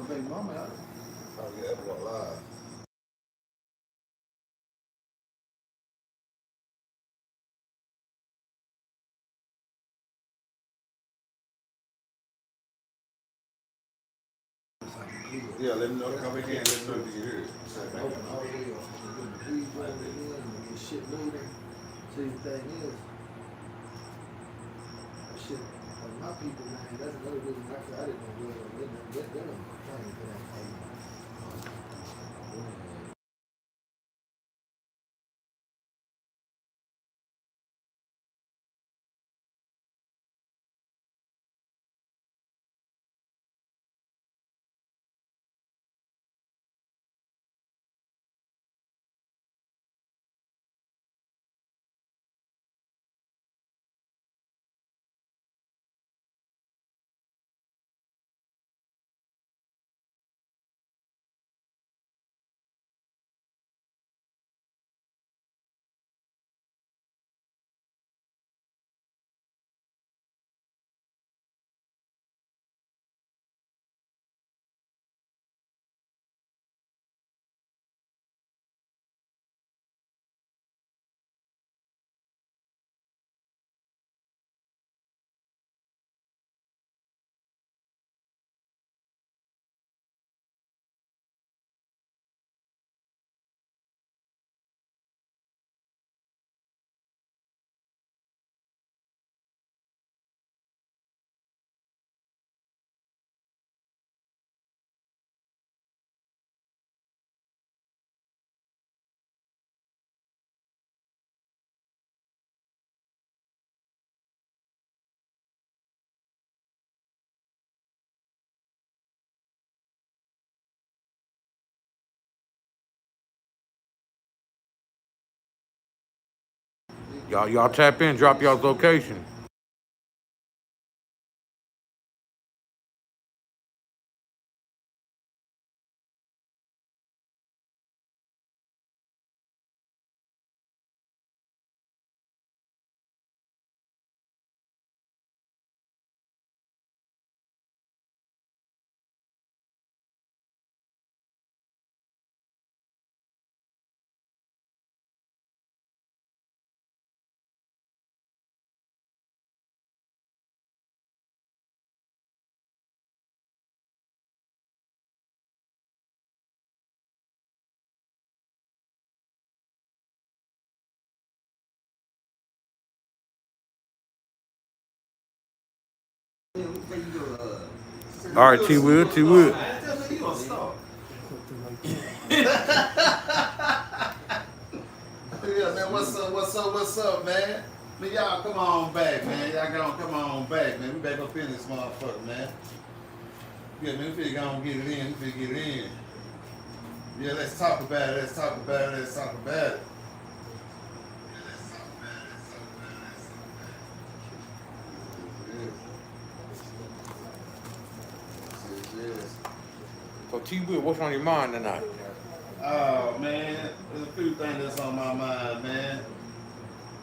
baby mama out. Oh yeah, that boy live. Yeah, let me know to come back in. Let me know if you hear it. Open all the way up. The weed going in and get shit moving. See, the thing is, that shit, like my people, man, that's another reason I didn't know where they're gonna complain for that thing. Y'all tap in, drop y'all's location. All right, T-Will, T-Will. Yeah, man, what's up, man? Man, y'all come on back, man. Y'all gonna come on back, man. We back up in this motherfucker, man. Yeah, man, we finna go and get it in. We finna get it in. Yeah, let's talk about it. Let's talk about it. Let's talk about it. Yes. So T-Will, what's on your mind tonight? Oh man, there's a few things that's on my mind, man.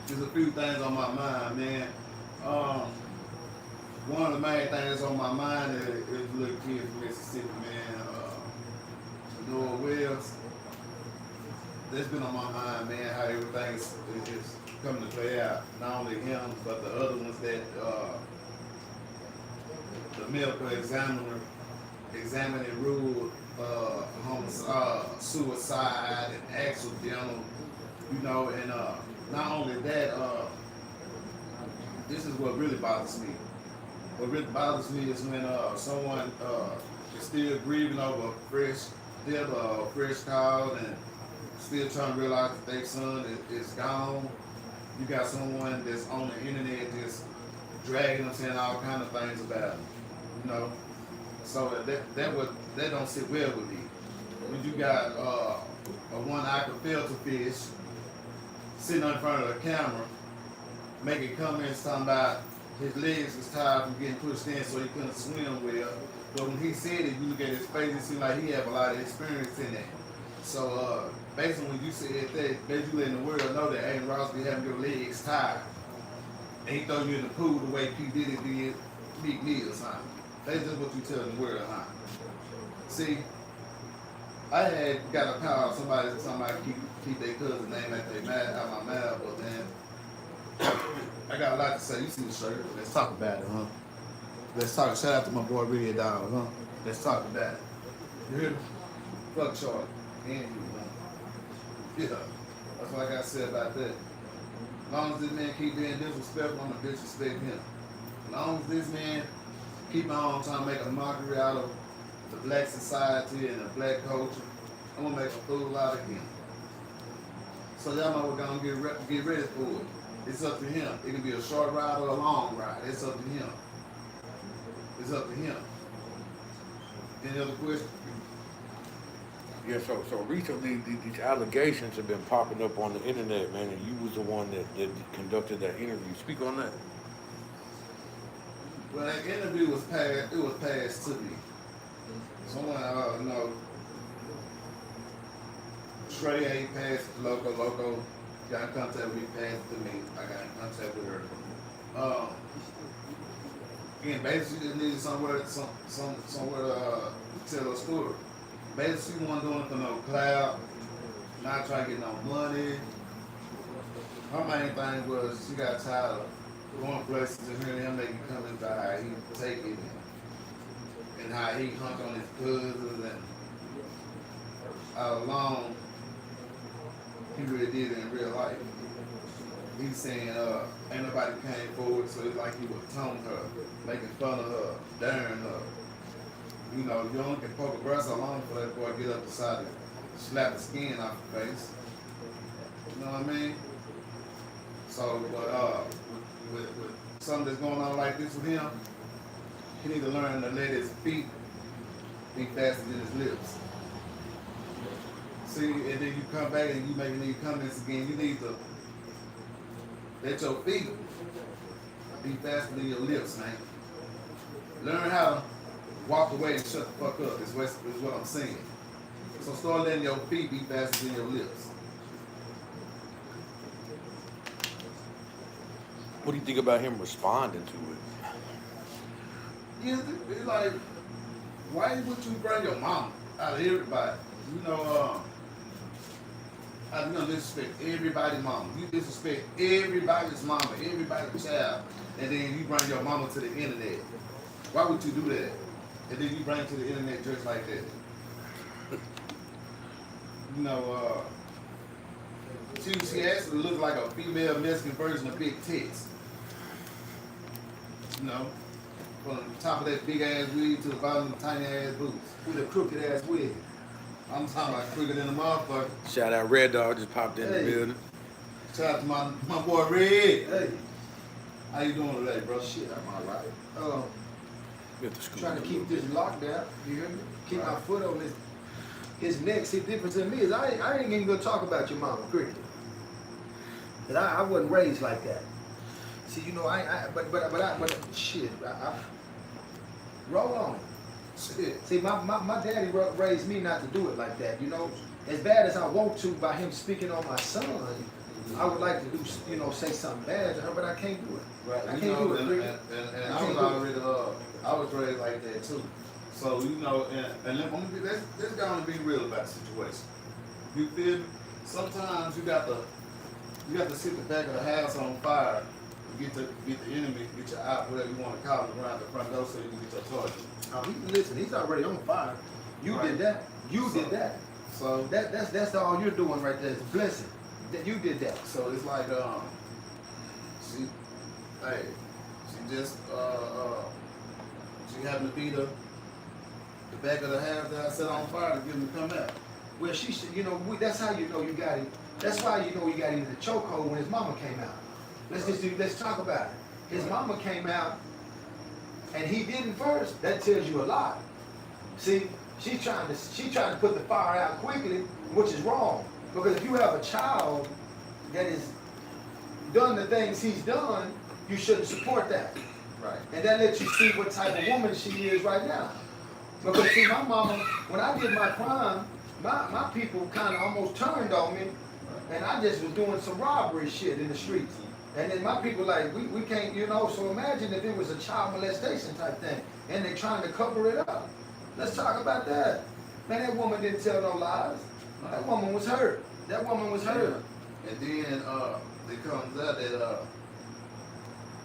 There's a few things on my mind, man. One of the main things that's on my mind is a little kid from Mississippi, man. WIL. That's been on my mind, man. How everything is coming to play out. Not only him, but the other ones that the medical examiner ruled suicide and accidental, you know, and not only that, this is what really bothers me. What really bothers me is when someone is still grieving over a fresh death or a fresh cause and still trying to realize that their son is gone. You got someone that's on the internet just dragging them, saying all kind of things about them, you know. So that don't sit well with me. When you got a one-eyed filter fish sitting in front of the camera, making comments talking about his legs was tired from getting pushed in, so he couldn't swim well. But when he said it, you look at his face, it seemed like he had a lot of experience in that. So basically, when you said that, basically letting the world know that Aiden Ross be having your legs tired, and he throw you in the pool the way P. Diddy did Meek Mill, son. That's just what you telling the world, huh? See, I had got a call, somebody keep their cousin name at their mad out my mouth, but then I got a lot to say. You see the shirt? Let's talk about it, huh? Let's talk. Shout out to my boy Red Dog, huh? Let's talk about it. You hear me? Fuck Charlie. And you, huh? Yeah. That's what I gotta say about that. As long as this man keep being disrespectful, I'm gonna disrespect him. As long as this man keep on trying to make a mockery out of the black society and the black culture, I'm gonna make a fool out of him. So y'all know we're gonna get ready for it. It's up to him. It can be a short ride or a long ride. It's up to him. It's up to him. Any other questions? Yeah, so recently these allegations have been popping up on the internet, man, and you was the one that conducted that interview. Speak on that. Well, that interview was passed. It was passed to me. Someone, Trey ain't passed it to Loco. Got in contact with me, passed it to me. I got in contact with her. Again, basically, she just needed somewhere to tell her story. Basically, she wasn't doing it for no clout, not trying to get no money. Her main thing was she got tired of going places and hearing him making comments about how he take it and how he hunt on his cousins and how long he really did it in real life. He's saying, ain't nobody came forward, so it's like he was taunting her, making fun of her, daring her. You know, you only can poke a grass along for that boy get up beside it, slap the skin off the face. You know what I mean? So, but with something that's going on like this with him, he need to learn to let his feet be faster than his lips. See, and then you come back and you making these comments again. You need to let your feet be faster than your lips, man. Learn how to walk away and shut the fuck up is what I'm saying. So start letting your feet be faster than your lips. What do you think about him responding to it? Yeah, it's like, why would you bring your mama out of everybody? You know, how you gonna disrespect everybody's mama? You disrespect everybody's mama, everybody's child, and then you bring your mama to the internet. Why would you do that? And then you bring it to the internet just like that. You know, she actually looked like a female Mexican version of Big Tits. You know, from the top of that big ass wig to the bottom of the tiny ass boots. With a crooked ass wig. I'm talking about crooked in the motherfucker. Shout out Red Dog just popped in the building. Shout out to my boy Red. Hey. How you doing today, bro? Shit, I'm alright. At the school. Trying to keep this lockdown. You hear me? Keep my foot on his neck. See, the difference in me is I ain't even gonna talk about your mama, cricket. Cause I wasn't raised like that. See, you know, but shit, I roll on it. Shit. See, my daddy raised me not to do it like that, you know. As bad as I want to by him speaking on my son, I would like to do, you know, say something bad to her, but I can't do it. Right. I can't do it. And I was already, I was raised like that too. So, you know, and let's go and be real about the situation. You feel me? Sometimes you got to sit the back of the house on fire to get the enemy, get your out, whatever you want to call it, around the front door so you can get your target. Listen, he's already on fire. You Right. did that. You did that. So That's all you're doing right there. It's a blessing that you did that. So it's like she just she happened to be the back of the house that I set on fire to get him to come out. Well, she should, you know, that's how you know you got it. That's why you know you got into the chokehold when his mama came out. Let's talk about it. His mama came out, and he didn't first. That tells you a lot. See, she trying to put the fire out quickly, which is wrong. Because if you have a child that has done the things he's done, you shouldn't support that. Right. And that lets you see what type of woman she is right now. Because see, my mama, when I did my crime, my people kind of almost turned on me, and I just was doing some robbery shit in the streets. And then my people like, we can't, you know, so imagine if it was a child molestation type thing, and they're trying to cover it up. Let's talk about that. Man, that woman didn't tell no lies. That woman was hurt. That woman was hurt. And then it comes out that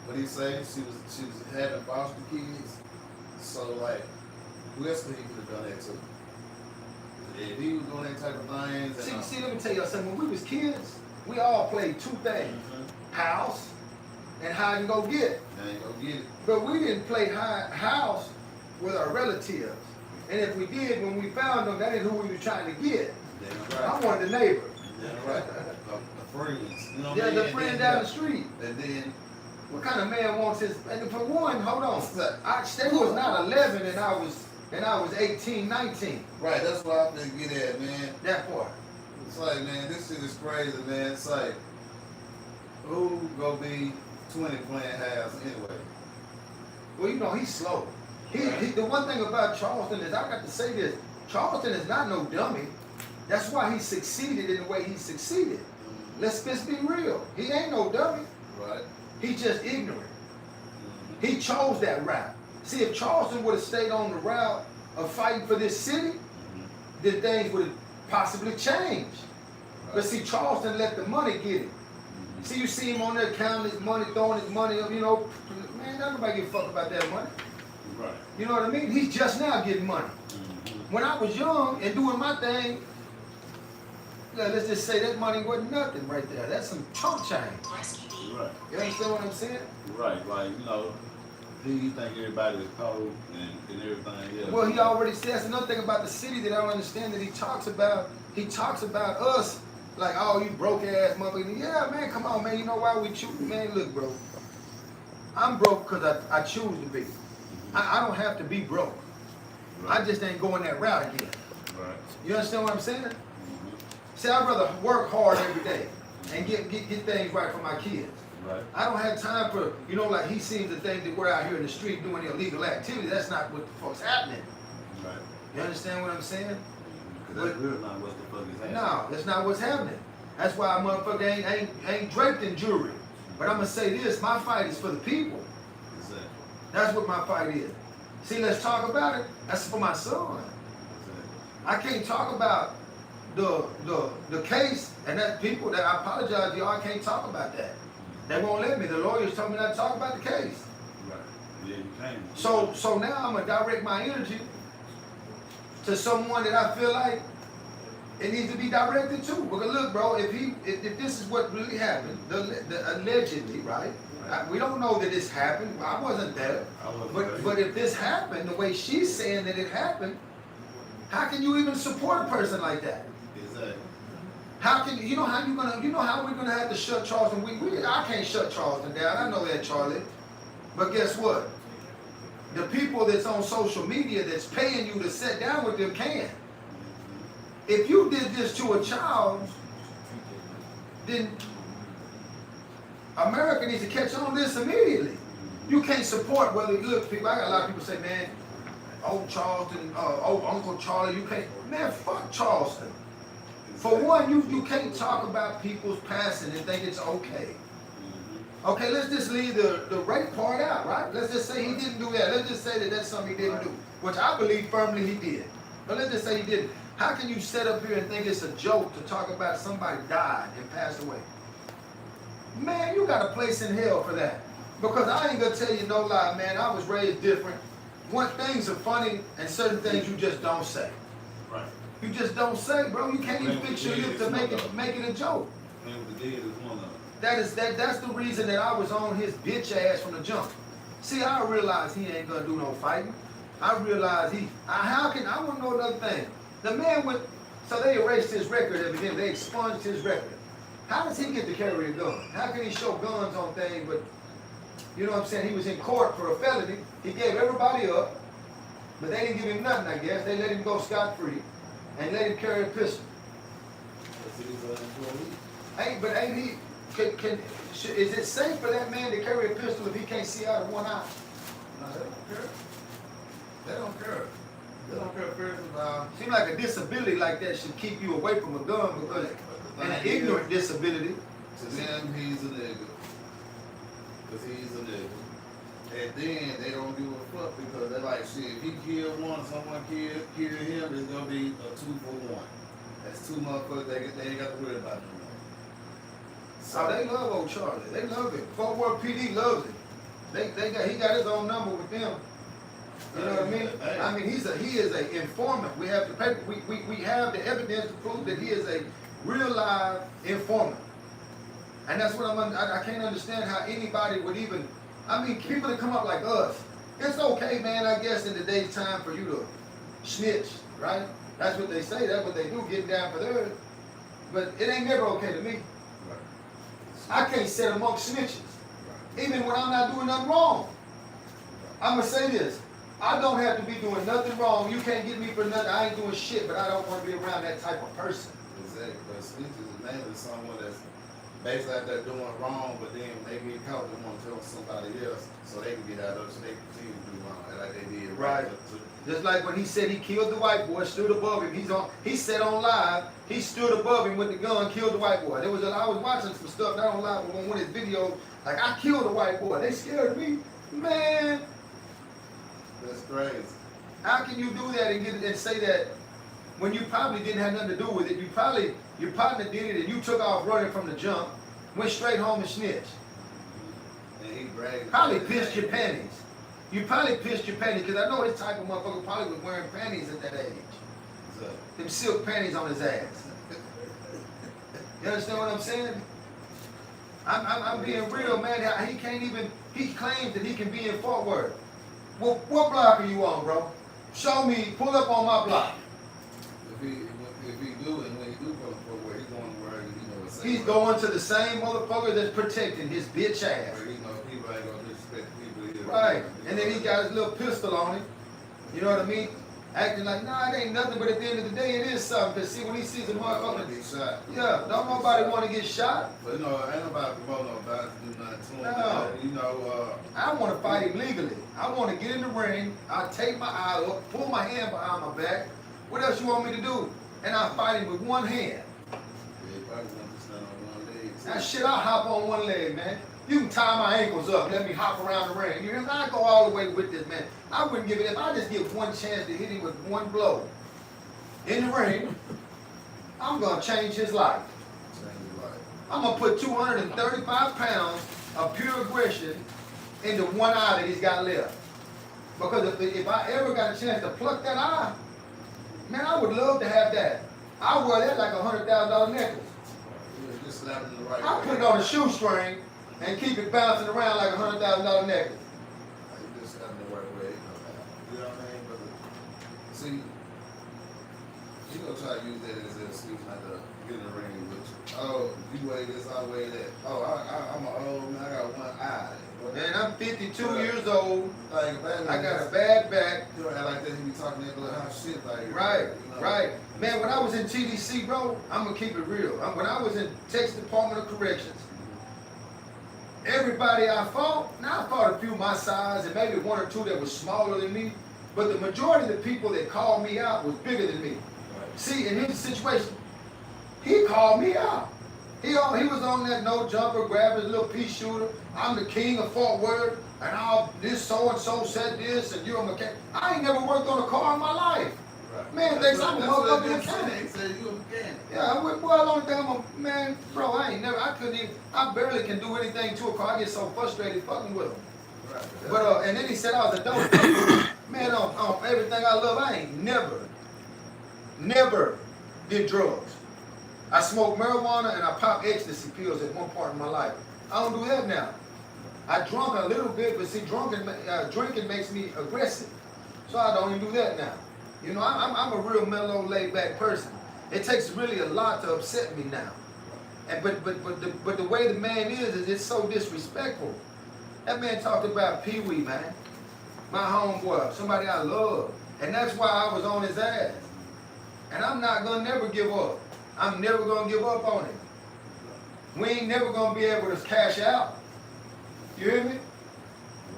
what he say? She was having foster kids. So like, who else could he could have done that to? If he was doing that type of things. And, See, let me tell you something. When we was kids, we all played two things: house and hide and go get it. ain't go get it. But we didn't play house with our relatives. And if we did, when we found them, that ain't who we were trying to get. Right. I wanted the neighbor. Yeah, right. The friends. You know what Yeah, I mean? the friend down the street. And then, What kind of man wants his? And for one, hold on. They was not 11, and I was 18, 19. right, that's what I'm gonna get at, man. That part. It's like, man, this shit is crazy, man. It's like, who gonna be 20 playing house anyway? Well, you know he's slow. The one thing about Charleston is I got to say this: Charleston is not no dummy. That's why he succeeded in the way he succeeded. Let's just be real. He ain't no dummy. Right. He's just ignorant. He chose that route. See, if Charleston would have stayed on the route of fighting for this city, then things would have possibly changed. But see, Charleston let the money get it. See, you see him on there counting his money, throwing his money up, you know. Man, nobody give a fuck about that money. Right. You know what I mean? He's just now getting money. When I was young and doing my thing, let's just say that money wasn't nothing right there. That's some chump change. Right. You understand what I'm saying? Right. Like, you know, do you think everybody is cold and everything? Yeah. Well, he already said. That's another thing about the city that I don't understand that he talks about. He talks about us like, oh, you broke ass motherfucker. Yeah, man, come on, man. You know why we choose? Man, look, bro. I'm broke because I choose to be. I don't have to be broke. Right. I just ain't going that route again. Right. You understand what I'm saying? See, I'd rather work hard every day and get things right for my kids. Right. I don't have time for, you know, like he seems to think that we're out here in the street doing illegal activity. That's not what the fuck's happening. Right. You understand what I'm saying? Because that's really not what the fuck is happening. No, that's not what's happening. That's why a motherfucker ain't draped in jewelry. But I'm gonna say this, my fight is for the people. Exactly. That's what my fight is. See, let's talk about it. That's for my son. Exactly. I can't talk about the case and that people that I apologize to y'all, I can't talk about that. They won't let me. The lawyers told me not to talk about the case. Right. Yeah, you can. So now I'm gonna direct my energy to someone that I feel like it needs to be directed to. Because look, bro, if this is what really happened, the allegedly, right? We don't know that this happened. I wasn't there. But if this happened the way she's saying that it happened, how can you even support a person like that? Exactly. How can you know how we're gonna have to shut Charleston? I can't shut Charleston down. I know that, Charlie. But guess what? The people that's on social media that's paying you to sit down with them can. If you did this to a child, then America needs to catch on this immediately. You can't support whether look, people. I got a lot of people say, man, old Charleston, Uncle Charlie, you can't. Man, fuck Charleston. For one, you can't talk about people's passing and think it's okay. Okay, let's just leave the rape part out, right? Let's just say he didn't do that. Let's just say that that's something he didn't do, which I believe firmly he did. But let's just say he didn't. How can you sit up here and think it's a joke to talk about somebody died and passed away? Man, you got a place in hell for that. Because I ain't gonna tell you no lie, man. I was raised different. One things are funny and certain things you just don't say. Right. You just don't say, bro. You can't even fix your lip to make it a joke. And with the dead is one of them. That's the reason that I was on his bitch ass from the jump. See, I realized he ain't gonna do no fighting. I realized I want to know another thing. The man went, so they erased his record at the beginning. They expunged his record. How does he get to carry a gun? How can he show guns on things, but you know what I'm saying? He was in court for a felony. He gave everybody up, but they didn't give him nothing, I guess. They let him go scot-free and let him carry a pistol. Ain't he? Is it safe for that man to carry a pistol if he can't see out of one eye? No, they don't care. They don't care. They don't care first of all. Seems like a disability like that should keep you away from a gun because and an ignorant disability. To them, he's a nigga. Because he's a nigga. And then they don't give a fuck because they're like, shit, if he killed one, someone killed him, it's gonna be a 2-for-1. That's 2 motherfuckers, they ain't got to worry about no more. So they love old Charlie. They love him. Fort Worth PD loves him. He got his own number with them. You know what I mean? Hey. I mean, he is an informant. We have the paper. We have the evidence to prove that he is a real live informant. And that's what I can't understand how anybody would even. I mean, people that come up like us. It's okay, man. I guess in today's time for you to snitch, right? That's what they say. That's what they do. Getting down for theirs. But it ain't never okay to me. I can't sit amongst snitches, even when I'm not doing nothing wrong. I'm gonna say this. I don't have to be doing nothing wrong. You can't get me for nothing. I ain't doing shit, but I don't want to be around that type of person. Exactly. But snitches is mainly someone that's basically out there doing wrong, but then they get caught, they want to tell somebody else so they can get out of it, so they continue to do wrong, like they did Right. Just like when he said he killed the white boy, stood above him. He said on live, he stood above him with the gun, killed the white boy. I was watching some stuff, not on live, but on one of his videos, like, I killed the white boy. They scared me. Man, That's crazy. how can you do that and say that when you probably didn't have nothing to do with it? Your partner did it and you took off running from the jump, went straight home and snitched. And he bragged. Probably pissed your panties. You probably pissed your panties, because I know his type of motherfucker probably was wearing panties at that age. So, Them silk panties on his ass. You understand what I'm saying? I'm being real, man. He claims that he can be in Fort Worth. Well, what block are you on, bro? Show me, pull up on my block. if he do, and when he do go for where he's going to where, you know, it's He's going to the same motherfucker that's protecting his bitch ass. where, you know, people ain't going to disrespect people either. Right. And then he got his little pistol on him. You know what I mean? Acting like, nah, it ain't nothing, but at the end of the day, it is something. Because see, when he sees a motherfucker, Get shot. yeah, don't nobody want to get shot. But, you know, ain't nobody promoting nobody to do nothing to him. No. You know, I want to fight him legally. I want to get in the ring. I'll take my eye up, pull my hand behind my back. What else you want me to do? And I'll fight him with one hand. they probably want to stand on one leg. That shit, I'll hop on one leg, man. You can tie my ankles up, let me hop around the ring. You hear me? I go all the way with this, man. I wouldn't give it, if I just get one chance to hit him with one blow in the ring, I'm going to change his life. Change your life. I'm going to put 235 pounds of pure aggression into one eye that he's got left. Because if I ever got a chance to pluck that eye, man, I would love to have that. I wear that like $100,000 necklace. Yeah, just slap him the right I way. put it on a shoestring and keep it bouncing around like $100,000 necklace. You just slap him the right way. You know what I mean? But see, you gonna try to use that as an excuse not to get in the ring with you. Oh, you weigh this, I weigh that. Oh, I'm an old man, I got one eye. Man, I'm 52 years old. Like, I got a bad back. You don't act like that, he be talking that little hot shit like Right, you know. right. Man, when I was in TDC, bro, I'm gonna keep it real. When I was in Texas Department of Corrections, everybody I fought, now I fought a few my size and maybe one or two that was smaller than me, but the majority of the people that called me out was bigger than me. See, in his situation, he called me out. He was on that no jumper, grab his little pea shooter. I'm the king of Fort Worth, and all this so and so said this, and you're a mechanic. I ain't never worked on a car in my life. Right. Man thinks I'm a That's what motherfucking they said. mechanic. They said you a mechanic. Yeah, I went, boy, the only thing I'm a man, bro. I barely can do anything to a car. I get so frustrated fucking with them. Right. But and then he said I was a dope. Man, on everything I love, I ain't never did drugs. I smoked marijuana and I popped ecstasy pills at one part in my life. I don't do that now. I drunk a little bit, but see, drinking makes me aggressive, so I don't even do that now. You know, I'm a real mellow, laid-back person. It takes really a lot to upset me now. And but the way the man is it's so disrespectful. That man talked about Pee Wee, man, my homeboy, somebody I love, and that's why I was on his ass. And I'm not gonna never give up. I'm never gonna give up on him. We ain't never gonna be able to cash out. You hear me?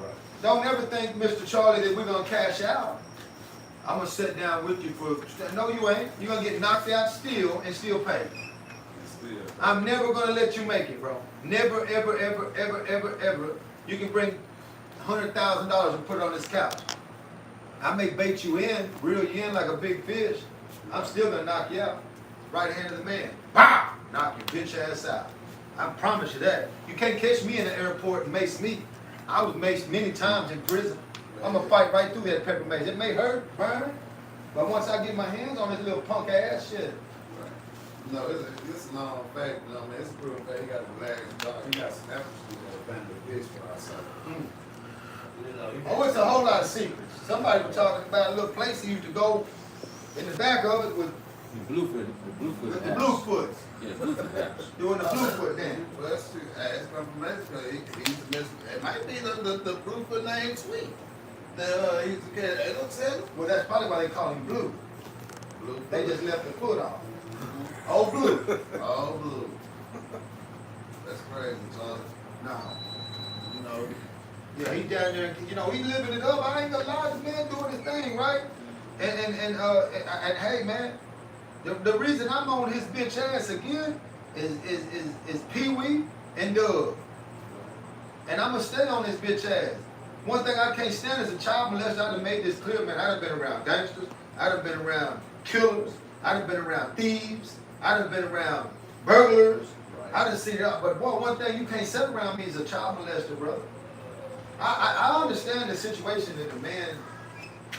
Right. Don't ever think, Mr. Charlie, that we're gonna cash out. I'm gonna sit down with you for, no you ain't. You're gonna get knocked out still and still pay. Still. I'm never gonna let you make it, bro. Never, ever, ever, ever, ever, ever. You can bring $100,000 and put it on this couch. I may bait you in, reel you in like a big fish. I'm still gonna knock you out. Right hand of the man. Pow! Knock your bitch ass out. I promise you that. You can't catch me in the airport and mace me. I was maced many times in prison. I'm gonna fight right through that pepper mace. It may hurt, burn, but once I get my hands on this little punk ass shit. No, it's a long fact. No, man, it's a proven fact. He got a relaxed dog. He got some apples to band of fish for outside. You know, Oh, it's a whole lot of secrets. Somebody was talking about a little place he used to go in the back of it with The Bluefoot the house. Bluefoots, Yeah, Bluefoot house. doing the Bluefoot dance. well, that's true. It's from Mexico. It might be the Bluefoot name Sweet. He's a cat. They don't tell him. Well, that's probably why they call him Blue. Bluefoot. They just left the foot off. Oh, Blue. All blue. That's crazy, John. No. You know, Yeah, he down there, you know, he living it up. I ain't gonna lie, this man doing his thing, right? And hey, man, the reason I'm on his bitch ass again is Pee Wee and Doug. And I'm gonna stay on this bitch ass. One thing I can't stand is a child molester. I done made this clear, man. I done been around gangsters. I done been around killers. I done been around thieves. I done been around burglars. I done seen it all. But boy, one thing you can't sit around me is a child molester, brother. I understand the situation that the man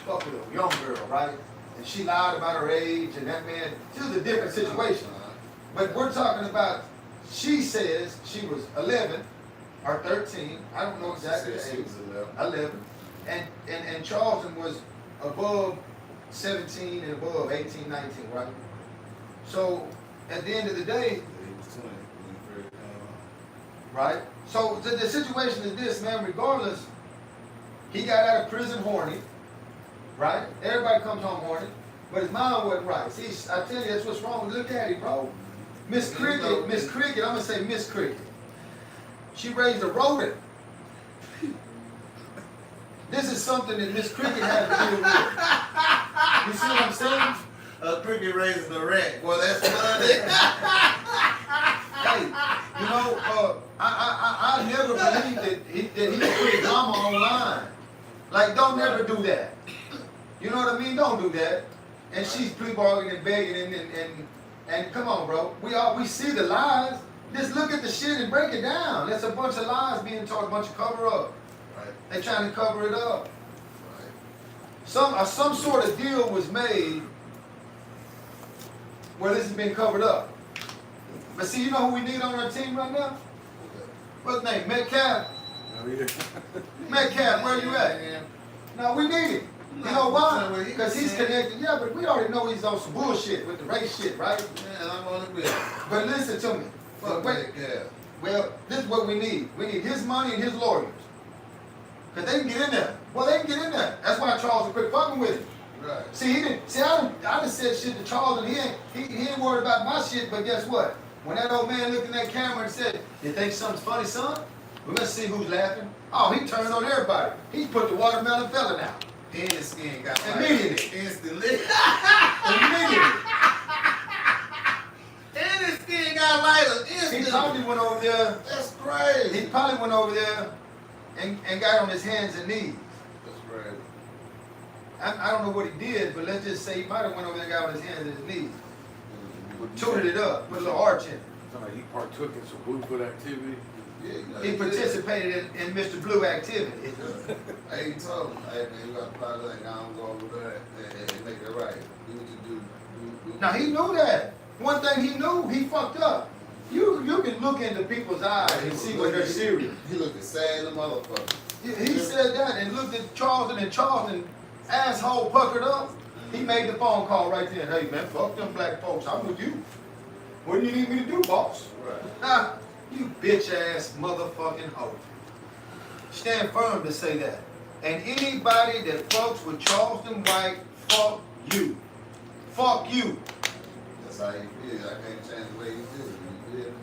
fucked with a young girl, right? And she lied about her age, and that man, it was a different situation. But we're talking about, she says she was 11 or 13. I don't know exactly the age. 11. And Charleston was above 17 and above 18, 19, right? So at the end of the day, he was 20 when he first came out. right? So the situation is this, man, regardless, he got out of prison horny, right? Everybody comes home horny, but his mind wasn't right. See, I tell you, that's what's wrong. Look at it, bro. Miss Cricket, I'm gonna say Miss Cricket. She raised a rodent. This is something that Miss Cricket had to deal with. You see what I'm saying? Cricket raises the rat. Well, that's funny. Hey, you know, I never believed that he put his mama online. Like, don't never do that. You know what I mean? Don't do that. And she's plea bargaining and begging and come on, bro. We see the lies. Just look at the shit and break it down. There's a bunch of lies being told, a bunch of cover up. Right. They trying to cover it up. Right. Some sort of deal was made where this has been covered up. But see, you know who we need on our team right now? What's his name? Metcalf? Oh, yeah. Metcalf, where you at? No, we need him. You know why? Because he's connected. Yeah, but we already know he's on some bullshit with the race shit, right? Yeah, I'm on the bill. But listen to me. Fuck Wait. Metcalf. Well, this is what we need. We need his money and his lawyers. Because they can get in there. Well, they can get in there. That's why Charles will quit fucking with him. Right. See, he didn't. See, I done said shit to Charles, and he ain't worried about my shit. But guess what? When that old man looked in that camera and said, "You think something's funny, son?" Well, let's see who's laughing. Oh, he turned on everybody. He put the watermelon fella down. And his skin got Immediately. Instantly. Immediately. And his skin got lighter He instantly. probably went over there. That's crazy. He probably went over there and got on his hands and knees. That's crazy. I don't know what he did, but let's just say he might have went over there and got on his hands and his knees. Tuned it up, put a little arch in it. Sound like he partook in some Bluefoot activity. Yeah, you know, He participated in Mr. Blue activity. Hey, he told him, hey man, you got to probably like, I don't go over there and make it right. Do what you do. Now he knew that. One thing he knew, he fucked up. You can look into people's eyes and see when they're serious. He looked at sad the motherfucker. He said that and looked at Charleston, and Charleston asshole puckered up. He made the phone call right then. Hey man, fuck them black folks. I'm with you. What do you need me to do, boss? Right. Nah, you bitch ass motherfucking hoe. Stand firm to say that. And anybody that fucks with Charleston White, fuck you. Fuck you. That's how he feels. I can't change the way he feels. You feel me?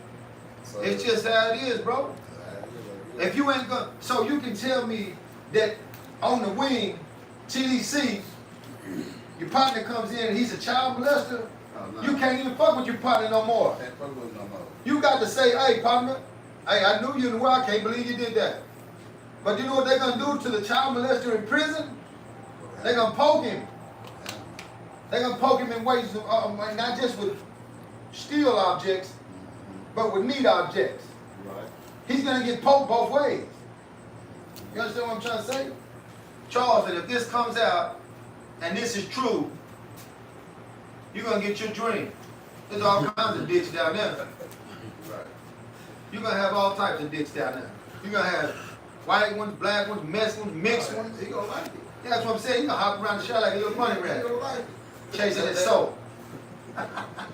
So, It's just how it is, bro. that's how it is. If you ain't gonna, so you can tell me that on the wing, TDC, your partner comes in and he's a child molester, Oh, no. you can't even fuck with your partner no more. Can't fuck with him no more. You got to say, hey partner, hey, I knew you knew, I can't believe you did that. But you know what they're gonna do to the child molester in prison? They're gonna poke him. They're gonna poke him in ways, not just with steel objects, but with meat objects. Right. He's gonna get poked both ways. You understand what I'm trying to say? Charles, and if this comes out, and this is true, you're gonna get your dream. There's all kinds of dicks down there. Right. You're gonna have all types of dicks down there. You're gonna have white ones, black ones, mixed ones, mixed ones. He gonna like it. Yeah, that's what I'm saying. You're gonna hop around the show like a little money He rat, gonna like it. chasing his soul. Yeah,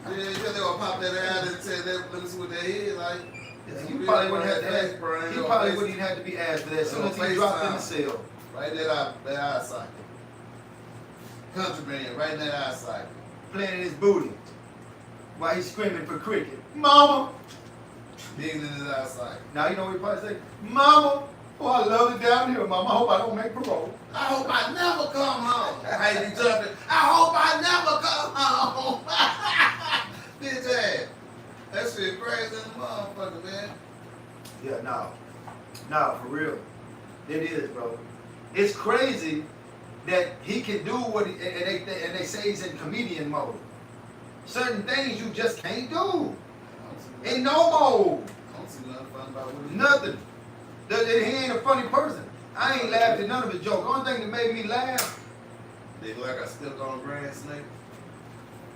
they gonna pop that out and say that. Let me see what they hear like. You probably wouldn't have to ask. He probably wouldn't even have to be asked for that. As soon as he dropped in the cell. Right in that eye socket. Countryman, right in that eye socket. Playing in his booty while he's screaming for cricket. Mama! Digging in his eye socket. Now you know what he probably say? Mama! Oh, I love it down here, Mama. I hope I don't make parole. I hope I never come home. How you jumping? I hope I never come home. Bitch ass. That shit crazy as a motherfucker, man. Yeah, no, for real. It is, bro. It's crazy that he can do what, and they say he's in comedian mode. Certain things you just can't do. In no mode. I don't see nothing fun about what he Nothing. He ain't a funny person. I ain't laughed at none of his jokes. The only thing that made me laugh, They look like I stepped on a grass snake.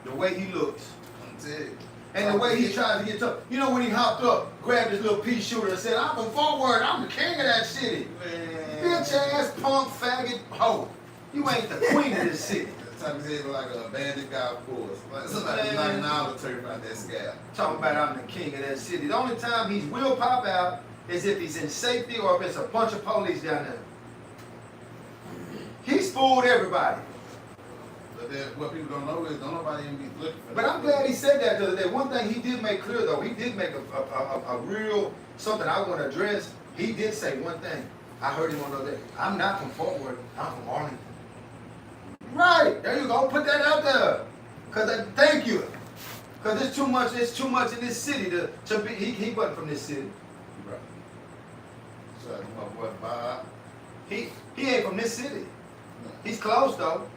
the way he looks. I'm telling you. And the way he tries to get tough. You know when he hopped up, grabbed his little pea shooter and said, I'm from Fort Worth, I'm the king of that city. Man. Bitch ass, punk, faggot, hoe. You ain't the queen of this city. That type of head look like an abandoned golf course. Like somebody Man. knocking all the turf out that scab. Talking about I'm the king of that city. The only time he will pop out is if he's in safety or if it's a bunch of police down there. He's fooled everybody. But then what people don't know is don't nobody even be looking for But that. I'm glad he said that the other day. One thing he did make clear though, he did make a real, something I want to address. He did say one thing. I heard him on the other day. I'm not from Fort Worth, I'm from Arlington. Right, there you go, put that out there. Thank you. Cause it's too much in this city to be, he wasn't from this city. Right. So my boy Bob. He ain't from this city. He's close though.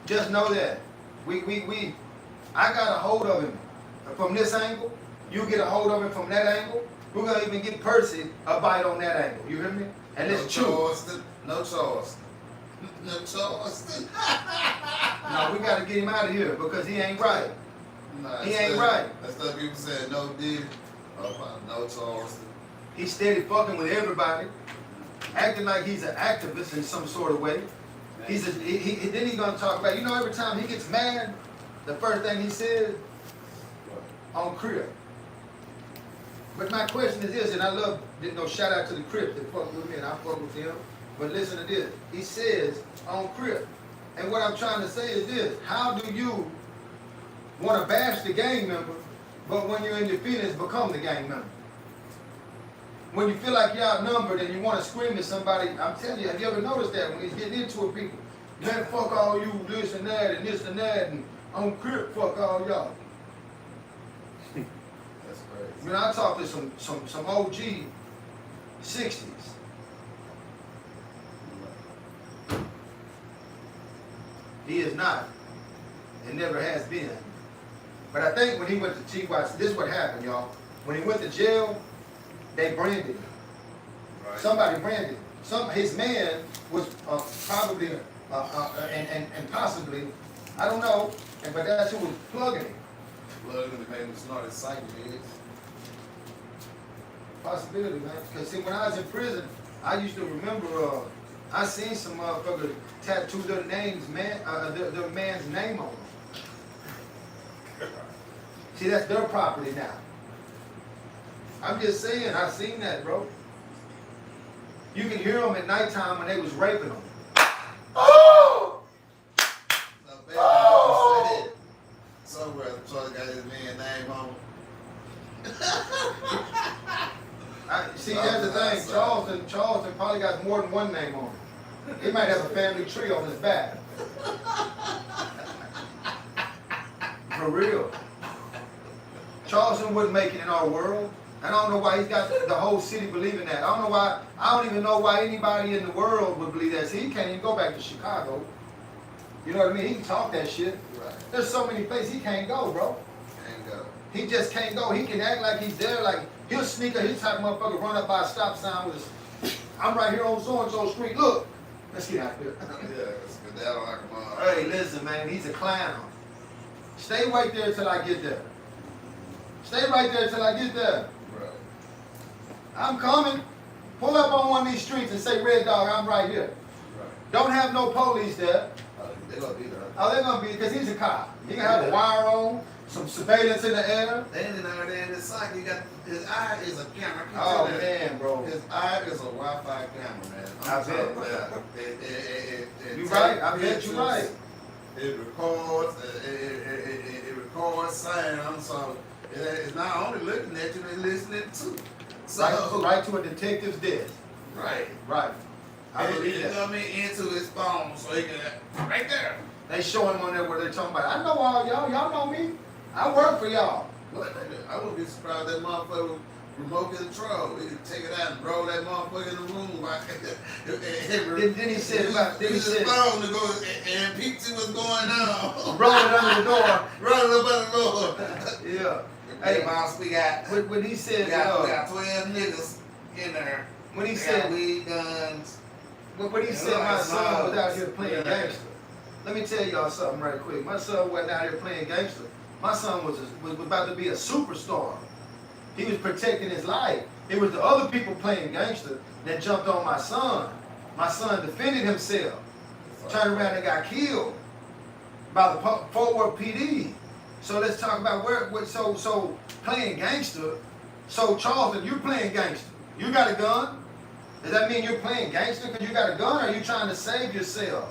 Just know that. I got a hold of him from this angle. You get a hold of him from that angle. We're gonna even get Percy a bite on that angle. You hear me? And let's chew. No Charleston. No Charleston. No, we gotta get him out of here because he ain't right. Nah, He ain't right. That's stuff people saying no did. No Charleston. He's steady fucking with everybody, acting like he's an activist in some sort of way. Then he's gonna talk about, you know, every time he gets mad, the first thing he says on Crip. But my question is this, and I love, you know, shout out to the Crips that fuck with me and I fuck with them. But listen to this. He says on Crip, and what I'm trying to say is this: how do you want to bash the gang member, but when you're in your feelings, become the gang member? When you feel like you're outnumbered and you want to scream at somebody, I'm telling you, have you ever noticed that when he's getting into it, people, man, fuck all you, this and that, and on Crip, fuck all y'all. That's crazy. When I talk to some OG 60s, he is not, and never has been. But I think when he went to T-Watch, this is what happened, y'all. When he went to jail, they branded him. Right. Somebody branded him. His man was probably, and possibly, I don't know, but that's who was plugging him. Blood gonna make him snort his psychic heads. Possibility, man. Because see, when I was in prison, I used to remember, I seen some motherfuckers tattoo their names, their man's name on them. See, that's their property now. I'm just saying, I seen that, bro. You can hear them at nighttime when they was raping them. Oh! Oh! Somewhere, Charlie got his man's name on him. See, that's the thing. Charleston probably got more than one name on him. He might have a family tree on his back. For real. Charleston wouldn't make it in our world. I don't know why he's got the whole city believing that. I don't know why. I don't even know why anybody in the world would believe that. See, he can't even go back to Chicago. You know what I mean? He can talk that shit. Right. There's so many places he can't go, bro. Can't go. He just can't go. He can act like he's there, like he'll sneak up. His type of motherfucker run up by a stop sign with his. I'm right here on so and so street. Look, let's get out here. Yeah, it's good that like a mom. Hey, listen, man, he's a clown. Stay right there till I get there. Stay right there till I get there. Right. I'm coming. Pull up on one of these streets and say, Red Dog, I'm right here. Right. Don't have no police there. They gonna be there. Oh, they're gonna be, because he's a cop. He can have a wire on, some surveillance in the air. And then out there in the side, you got his eye is a camera. Oh, man, bro. His eye is a Wi-Fi camera, man. I bet. It You right. I bet you right. It records. It records sound. So it's not only looking at you, it's listening too. So Right to a detective's desk. right. Right. I believe You that. know what I mean? Into his phone, so he can right there. They show him on there where they're talking about. I know all y'all. Y'all know me. I work for y'all. I wouldn't be surprised that motherfucker would remote control. He could take it out and roll that motherfucker in the room. Then he said about. Then he Use his said. phone to go and peep see what's going on. Roll it under the door. Roll it up under the door. Yeah. Hey, Hey, boss, we got when he said. we got 12 niggas in there. When he They said. got weed guns. When he said my son was out here playing gangster, let me tell y'all something right quick. My son wasn't out here playing gangster. My son was about to be a superstar. He was protecting his life. It was the other people playing gangster that jumped on my son. My son defended himself, turned around and got killed by the Fort Worth PD. So let's talk about so playing gangster. So Charleston, you're playing gangster. You got a gun. Does that mean you're playing gangster because you got a gun, or are you trying to save yourself?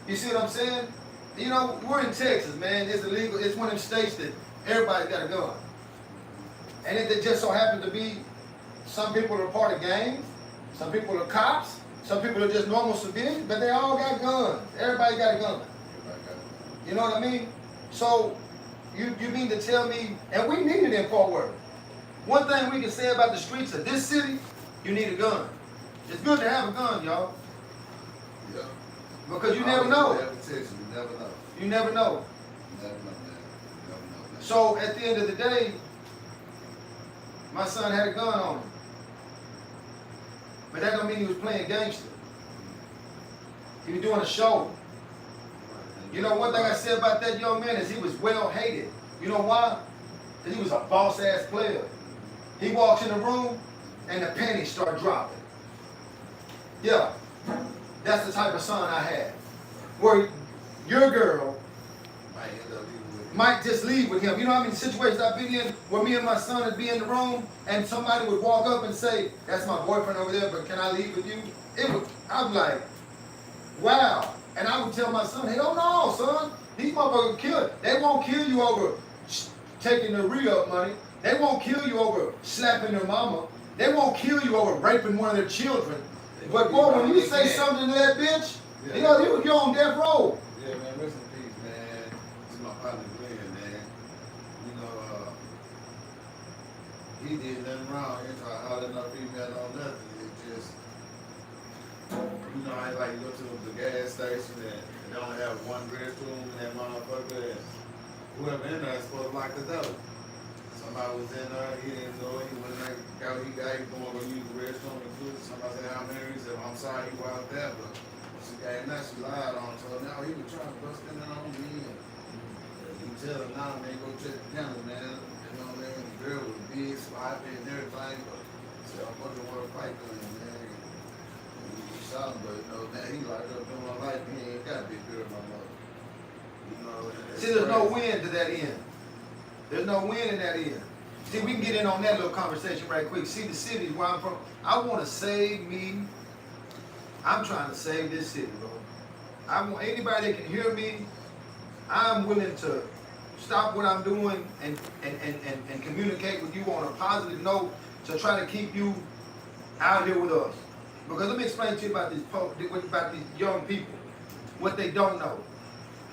You see what I'm saying? You know, we're in Texas, man. It's illegal. It's one of them states that everybody's got a gun. And it just so happens to be some people are part of gangs, some people are cops, some people are just normal civilians, but they all got guns. Everybody got a gun. You know what I mean? So you mean to tell me, and we need it in Fort Worth. One thing we can say about the streets of this city, you need a gun. It's good to have a gun, y'all. Yeah. Because you never know. You never know. You never know. You never know, man. You never know, man. So at the end of the day, my son had a gun on him. But that don't mean he was playing gangster. He was doing a show. You know, one thing I said about that young man is he was well hated. You know why? Because he was a boss ass player. He walks in the room and the panties start dropping. Yeah, that's the type of son I had. Where your girl might just leave with him. You know how many situations I've been in where me and my son would be in the room and somebody would walk up and say, that's my boyfriend over there, but can I leave with you? I'm like, wow. And I would tell my son, hell no, son. These motherfuckers kill. They won't kill you over taking the re-up money. They won't kill you over slapping their mama. They won't kill you over raping one of their children. But boy, when you say something to that bitch, you know, you're on death row. Yeah, man, rest in peace, man. This is my partner, Glenn, man. You know, he did nothing wrong. He ain't trying to holler at no female or nothing. It just, you know, I like go to the gas station and they only have one restroom in that motherfucker, and whoever in there is supposed to lock the door. Somebody was in there, he didn't know it. He went in there, got what he got, he going to use the restroom and food. Somebody said, how many? He said, I'm sorry, he was out there, but she got that, she lied on. So now he was trying to bust in on me. And you tell him now, man, go check the camera, man. You know what I mean? The girl was big, sloppy and everything, but said, I'm going to want to fight with him, man. And he shot him, but you know, man, he locked up doing my life. He ain't got a big girl no more. You know, See, there's no win to that end. There's no win in that end. See, we can get in on that little conversation right quick. See, the city where I'm from, I want to save me. I'm trying to save this city, bro. I want anybody that can hear me, I'm willing to stop what I'm doing and communicate with you on a positive note to try to keep you out here with us. Because let me explain to you about these young people, what they don't know.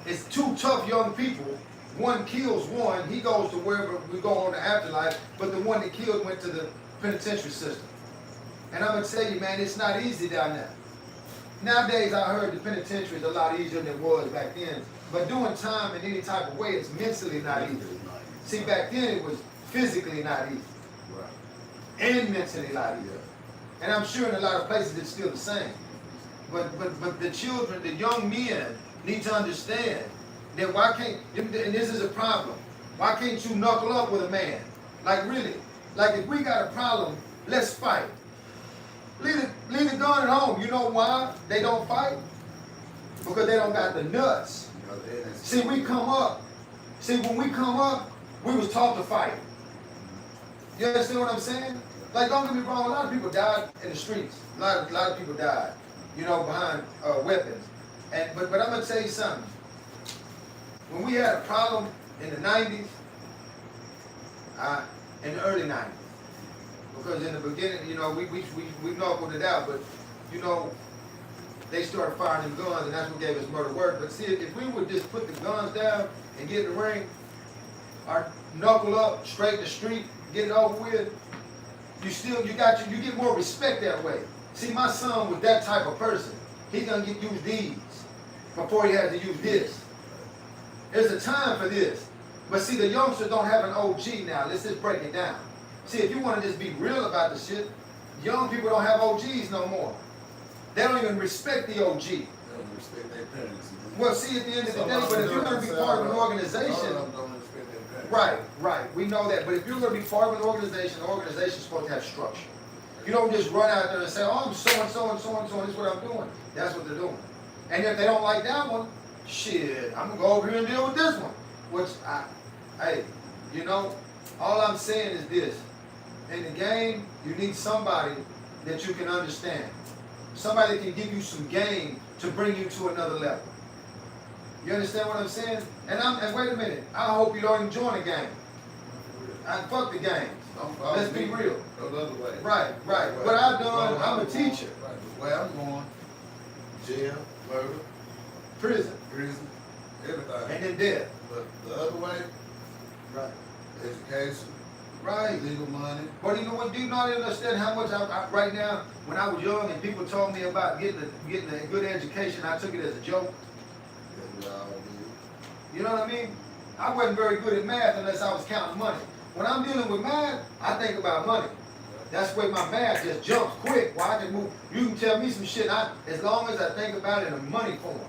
It's two tough young people one kills one, he goes to wherever we go on the afterlife, but the one that killed went to the penitentiary system. And I'm gonna tell you, man, it's not easy down there. Nowadays, I heard the penitentiary is a lot easier than it was back then. But doing time in any type of way, it's mentally not easy. See, back then it was physically not easy. Right. And mentally not easy. Yeah. And I'm sure in a lot of places it's still the same. But the children, the young men need to understand that why can't, and this is a problem, why can't you knuckle up with a man? Like really, like if we got a problem, let's fight. Leave the gun at home. You know why they don't fight? Because they don't got the nuts. See, we come up. See, when we come up, we was taught to fight. You understand what I'm saying? Like, don't get me wrong, a lot of people died in the streets. A lot of people died, you know, behind weapons. But I'm gonna tell you something. When we had a problem in the 90s, in the early 90s, because in the beginning, you know, we knuckled it out, but you know, they started firing them guns, and that's what gave us murder work. But see, if we would just put the guns down and get in the ring, or knuckle up, straight the street, get it over with, you get more respect that way. See, my son was that type of person. He's gonna use these before he has to use this. There's a time for this. But see, the youngsters don't have an OG now. Let's just break it down. See, if you want to just be real about the shit, young people don't have OGs no more. They don't even respect the OG. They don't respect their parents. Well, see, at the end of the day, but if you're going to be part of an organization, right, we know that. But if you're going to be part of an organization, the organization's supposed to have structure. You don't just run out there and say, oh, I'm so and so and so and so, and this is what I'm doing. That's what they're doing. And if they don't like that one, shit, I'm going to go over here and deal with this one. Which, hey, you know, all I'm saying is this. In the game, you need somebody that you can understand. Somebody that can give you some game to bring you to another level. You understand what I'm saying? And wait a minute, I hope you don't even join a game. Fuck the games. Let's be real. Go the other way. Right. What I've done, I'm a teacher. Right. The way I'm going, jail, murder, Prison. everything. And then death. But the other way, Right. education, Right. legal money. But you know what? Do you not understand how much right now, when I was young and people told me about getting a good education, I took it as a joke. That we all do. You know what I mean? I wasn't very good at math unless I was counting money. When I'm dealing with math, I think about money. That's where my math just jumps quick. Well, I can move. You can tell me some shit. As long as I think about it in a money form.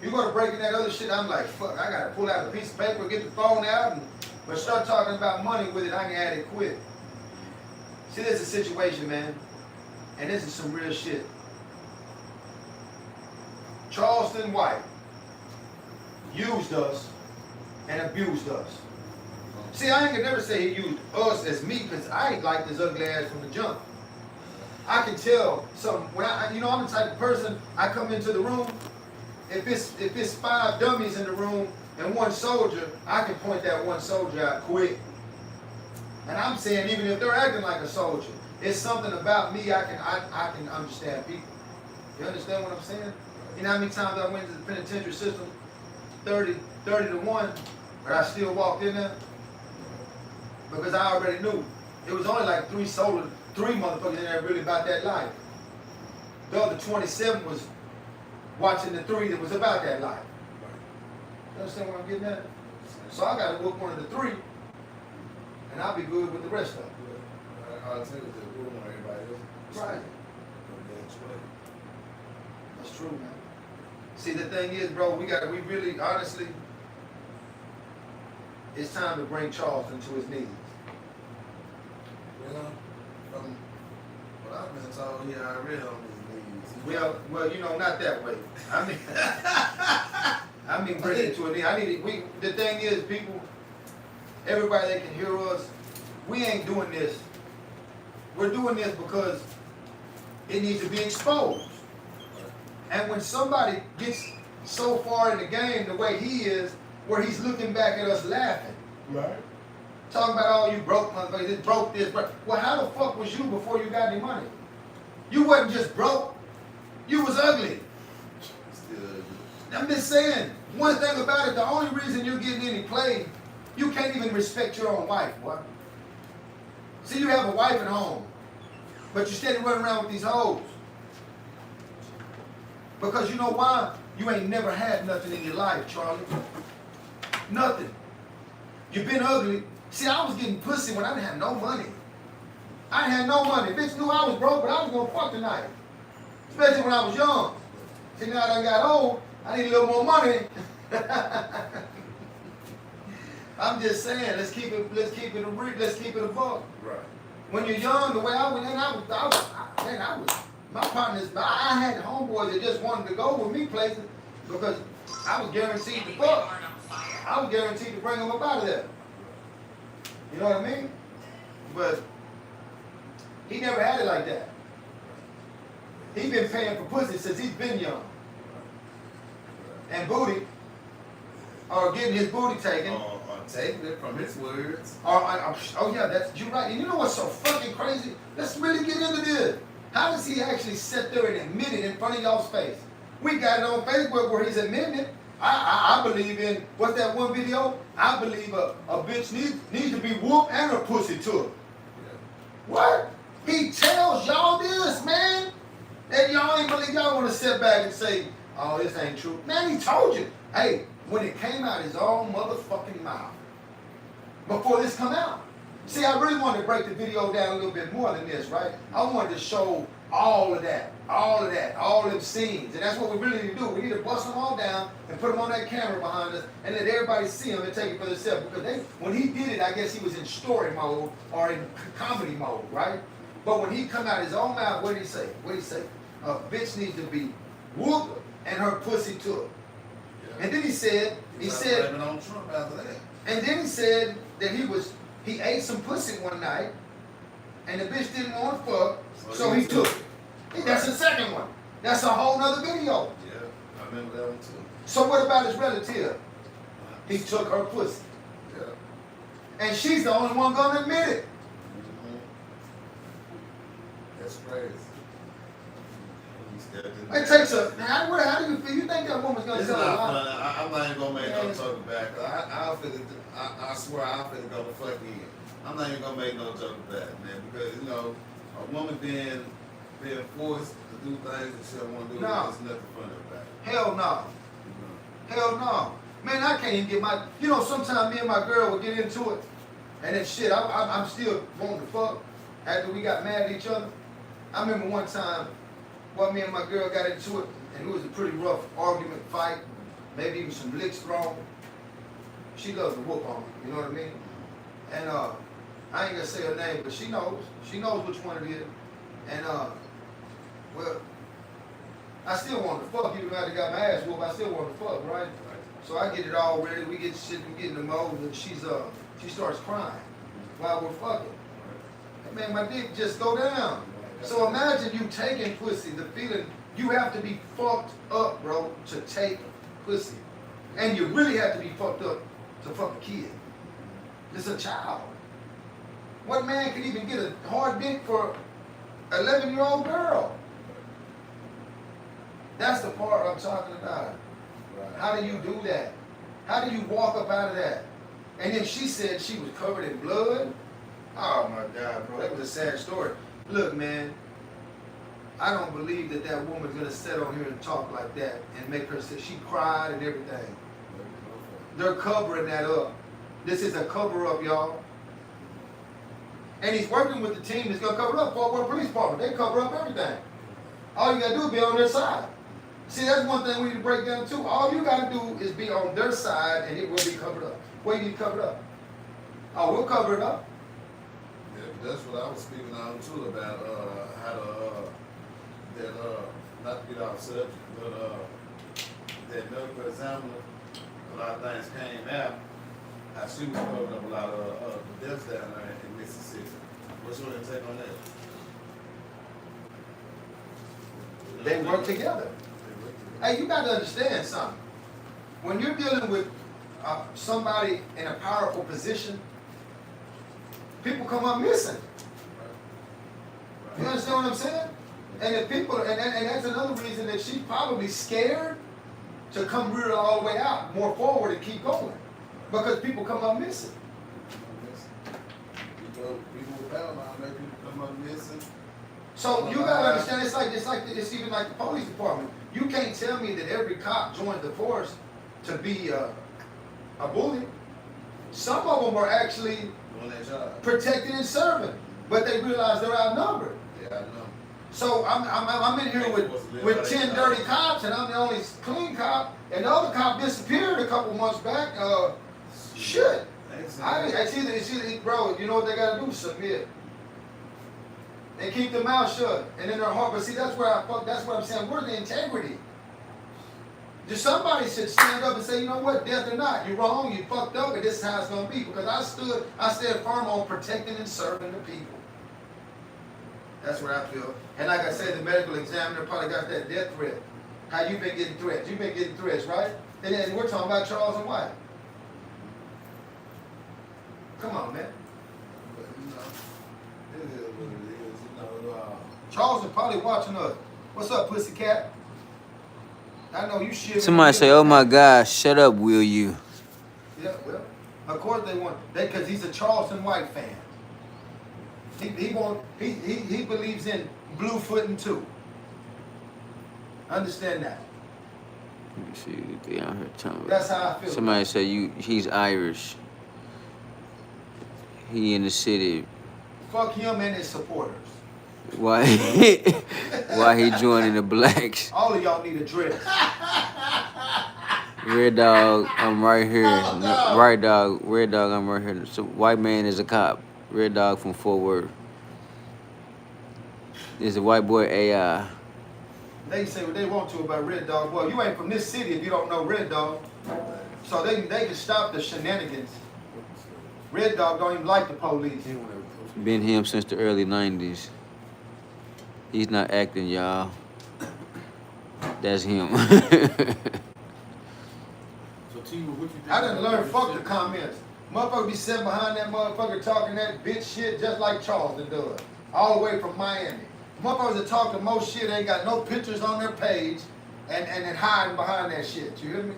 You go to breaking that other shit, I'm like, fuck, I gotta pull out a piece of paper, get the phone out, but start talking about money with it, I can add it quick. See, this is a situation, man, and this is some real shit. Charleston White used us and abused us. See, I ain't gonna never say he used us as me, because I ain't like this ugly ass from the jump. I can tell something. When I'm the type of person, I come into the room, if it's 5 dummies in the room and 1 soldier, I can point that 1 soldier out quick. And I'm saying, even if they're acting like a soldier, it's something about me, I can understand people. You understand what I'm saying? You know how many times I went to the penitentiary system, 30 to 1, but I still walked in there? Because I already knew. It was only like 3 motherfuckers in there really about that life. The other 27 was watching the 3 that was about that life. You understand what I'm getting at? So I got to whoop one of the 3, and I'll be good with the rest of them. I'll tell you that we want everybody else. Right. That's true, man. See, the thing is, bro, we really, honestly, it's time to bring Charleston to his knees. Well, from what I've been told, he already on his knees. Well, not that way. I mean, bring it to a knee. The thing is, people, everybody that can hear us, we ain't doing this. We're doing this because it needs to be exposed. And when somebody gets so far in the game the way he is, where he's looking back at us laughing. Right. Talking about, oh, you broke motherfucker, this broke this, broke. Well, how the fuck was you before you got any money? You wasn't just broke, you was ugly. Still, I'm just saying, One thing about it, the only reason you're getting any play, you can't even respect your own wife, boy. See, you have a wife at home, but you steady running around with these hoes. Because you know why? You ain't never had nothing in your life, Charlie. Nothing. You've been ugly. See, I was getting pussy when I didn't have no money. I didn't have no money. Bitch knew I was broke, but I was gonna fuck tonight. Especially when I was young. See, now that I got old, I need a little more money. I'm just saying, let's keep it a buck. Right. When you're young, the way I went in, my partners, I had homeboys that just wanted to go with me places because I was guaranteed to fuck. I was guaranteed to bring them up out of there. You know what I mean? But he never had it like that. He been paying for pussy since he's been young. And booty, or getting his booty taken. Or taking it from his words. Oh yeah, that's you right. And you know what's so fucking crazy? Let's really get into this. How does he actually sit there and admit it in front of y'all's face? We got it on Facebook where he's admitting it. I believe in, what's that one video? I believe a bitch needs to be whooped and a pussy took. Yeah. What? He tells y'all this, man. And y'all ain't believe, y'all want to sit back and say, oh, this ain't true. Man, he told you. Hey, when it came out his own motherfucking mouth, before this come out. See, I really wanted to break the video down a little bit more than this, right? I wanted to show all of that, all them scenes. And that's what we really need to do. We need to bust them all down and put them on that camera behind us and let everybody see them and take it for themselves. Because when he did it, I guess he was in story mode or in comedy mode, right? But when he come out his own mouth, what did he say? What did he say? A bitch needs to be whooped and her pussy took. Yeah. And then he said, blaming on Trump after that. and then he said that he ate some pussy one night, and the bitch didn't want to fuck, so he took it. That's the second one. That's a whole nother video. Yeah, I remember that one too. So what about his relative? He took her pussy. Yeah. And she's the only one gonna admit it. Mm-hmm. That's crazy. It takes how do you feel? You think that woman's gonna It's tell a not lie? funny. I'm not even gonna make no Yeah. joke back. I swear I'm finna go the fuck in. I'm not even gonna make no joke about it, man, because you know, a woman being forced to do things that she don't want to do, No. there's nothing funny about it. Hell no. You Hell no. Man, I can't even get my, sometimes me and my girl would get into it, and then shit, I'm still wanting to fuck after we got mad at each other. I remember one time, me and my girl got into it, and it was a pretty rough argument, fight, maybe even some licks thrown. She loves to whoop on me, you know what I mean? And I ain't gonna say her name, but she knows which one it is. And well, I still want to fuck, even after I got my ass whooped, I still want to fuck, right? So I get it all ready, we get in the mode, and she starts crying while we're fucking. And man, my dick just go down. So imagine you taking pussy, the feeling, you have to be fucked up, bro, to take pussy. And you really have to be fucked up to fuck a kid. It's a child. What man can even get a hard dick for an 11-year-old girl? That's the part I'm talking about. How do you do that? How do you walk up out of that? And then she said she was covered in blood. Oh my God, bro, that was a sad story. Look, man, I don't believe that woman's gonna sit on here and talk like that and make her say she cried and everything. They're covering that up. This is a cover up, y'all. And he's working with the team that's gonna cover up. Fort Worth Police Department, they cover up everything. All you gotta do is be on their side. See, that's one thing we need to break down too. All you gotta do is be on their side and it will be covered up. What do you need covered up? Oh, we'll cover it up. Yeah, that's what I was speaking on too, about how to not to get off subject, but that medical examiner, a lot of things came out. How she was covering up a lot of the deaths down there in Mississippi. What's your take on that? They work together. Hey, you got to understand something. When you're dealing with somebody in a powerful position, people come up missing. You understand what I'm saying? And if people, and that's another reason that she's probably scared to come rear all the way out, more forward and keep going. Because people come up missing. People without line, make people come up missing. So you gotta understand, it's even like the police department. You can't tell me that every cop joined the force to be a bully. Some of them are actually Doing that job. protecting and serving, but they realize they're outnumbered. Yeah, I know. So I'm in here with 10 dirty cops, and I'm the only clean cop, and the other cop disappeared a couple months back. Shit. It's either, bro, you know what they gotta do? Submit. And keep their mouth shut. And in their heart, but see, that's what I'm saying. Where's the integrity? Just somebody should stand up and say, you know what, death or not, you're wrong, you fucked up, and this is how it's gonna be. Because I stayed firm on protecting and serving the people. That's what I feel. And like I said, the medical examiner probably got that death threat. How you been getting threats? You've been getting threats, right? And then we're talking about Charles and White. Come on, man. But, you know, it is what it is. You know, Charles is probably watching us. What's up, pussycat? I know you shit. Somebody say, "Oh my gosh, shut up, will you?" Yeah, well, of course they want that because he's a Charleston White fan. He believes in blue footing too. Understand that. Let me see. They out here telling me. That's how I feel. Somebody say he's Irish. He in the city. Fuck him and his supporters. Why? Why he joining the blacks? All of y'all need a dress. Red dog, I'm right here. Oh, no. Right dog, red dog, I'm right here. So white man is a cop. Red dog from Fort Worth. Is a white boy AI. They say what they want to about Red Dog. Well, you ain't from this city if you don't know Red Dog. So they can stop the shenanigans. Red Dog don't even like the police. Been him since the early 90s. He's not acting, y'all. That's him. So T, what you think? I done learned fuck the comments. Motherfucker be sitting behind that motherfucker talking that bitch shit just like Charleston does. All the way from Miami. Motherfuckers that talk the most shit ain't got no pictures on their page and hiding behind that shit. You hear me?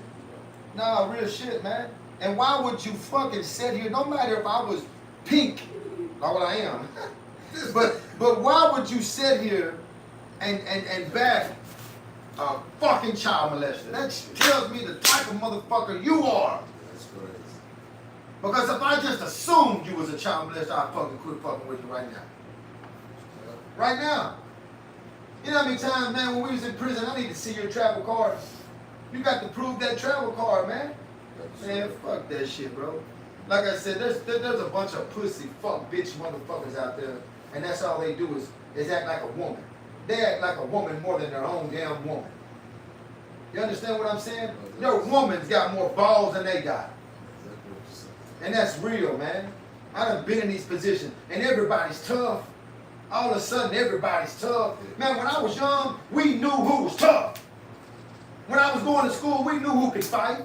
Nah, real shit, man. And why would you fucking sit here, no matter if I was pink, like what I am, but why would you sit here and back a fucking child molester? That tells me the type of motherfucker you are. that's crazy. Because if I just assumed you was a child molester, I'd fucking quit fucking with you right now. Right now. You know how many times, man, when we was in prison, I need to see your travel card. You got to prove that travel card, man. Man, fuck that shit, bro. Like I said, there's a bunch of pussy, fuck, bitch motherfuckers out there, and that's all they do is act like a woman. They act like a woman more than their own damn woman. You understand what I'm saying? Your woman's got more balls than they got. And that's real, man. I done been in these positions, and everybody's tough. All of a sudden, everybody's tough. Man, when I was young, we knew who was tough. When I was going to school, we knew who could fight.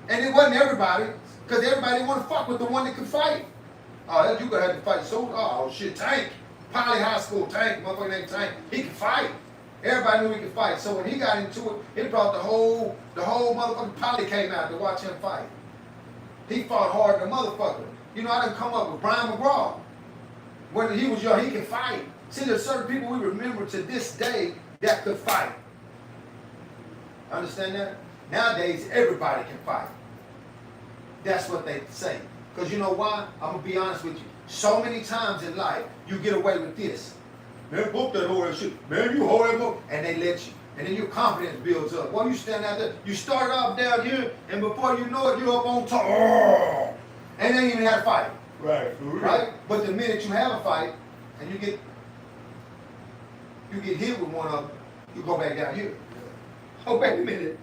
And it wasn't everybody, because everybody didn't want to fuck with the one that could fight. Oh, you gonna have to fight so. Oh shit, Tank, Poly High School, Tank, motherfucker named Tank. He could fight. Everybody knew he could fight. So when he got into it, it brought the whole motherfucking Poly came out to watch him fight. He fought hard than a motherfucker. You know, I done come up with Brian McGraw. When he was young, he could fight. See, there's certain people we remember to this day that could fight. Understand that? Nowadays, everybody can fight. That's what they say. Because you know why? I'm going to be honest with you. So many times in life, you get away with this. Man, book that whole shit. Man, you hold him up. And they let you. And then your confidence builds up. Well, you stand out there. You start off down here, and before you know it, you're up on top. Oh, and they ain't even have to fight. Right. Right? But the minute you have a fight, and you get hit with one of them, you go back down here. Oh, wait a minute.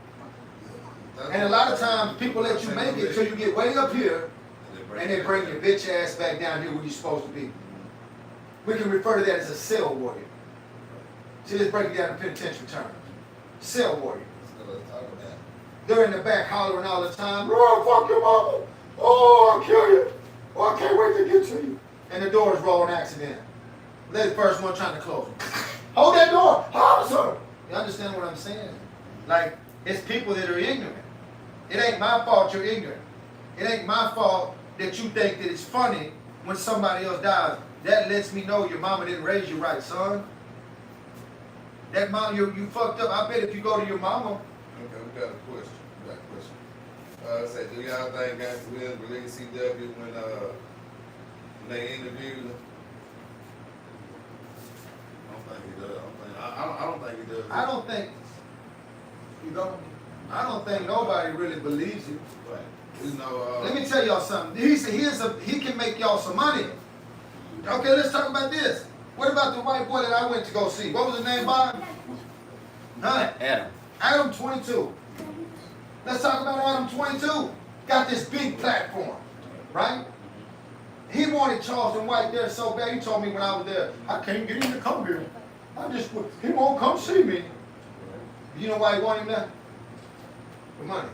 And a lot of times, people let you make it till you get way up here, and they bring your bitch ass back down here where you're supposed to be. We can refer to that as a cell warrior. See, let's break it down in penitentiary terms. Cell warrior. They're in the back hollering all the time, oh, fuck your mama. Oh, I'll kill you. Oh, I can't wait to get to you. And the doors roll an accident. They're the first one trying to close it. Hold that door. Officer. You understand what I'm saying? Like, it's people that are ignorant. It ain't my fault you're ignorant. It ain't my fault that you think that it's funny when somebody else dies. That lets me know your mama didn't raise you right, son. That mom, you fucked up. I bet if you go to your mama. Okay, we got a question. Say, do y'all think WIL released CW when they interviewed him? I don't think he does. I don't think he does. I don't think nobody really believes you. Right. You know, Let me tell y'all something. He can make y'all some money. Okay, let's talk about this. What about the white boy that I went to go see? What was his name, Bob? Huh? Adam. Adam 22. Let's talk about Adam 22. Got this big platform, right? He wanted Charleston White there so bad. He told me when I was there, I can't get him to come here. He won't come see me. You know why he wanted him there? For money.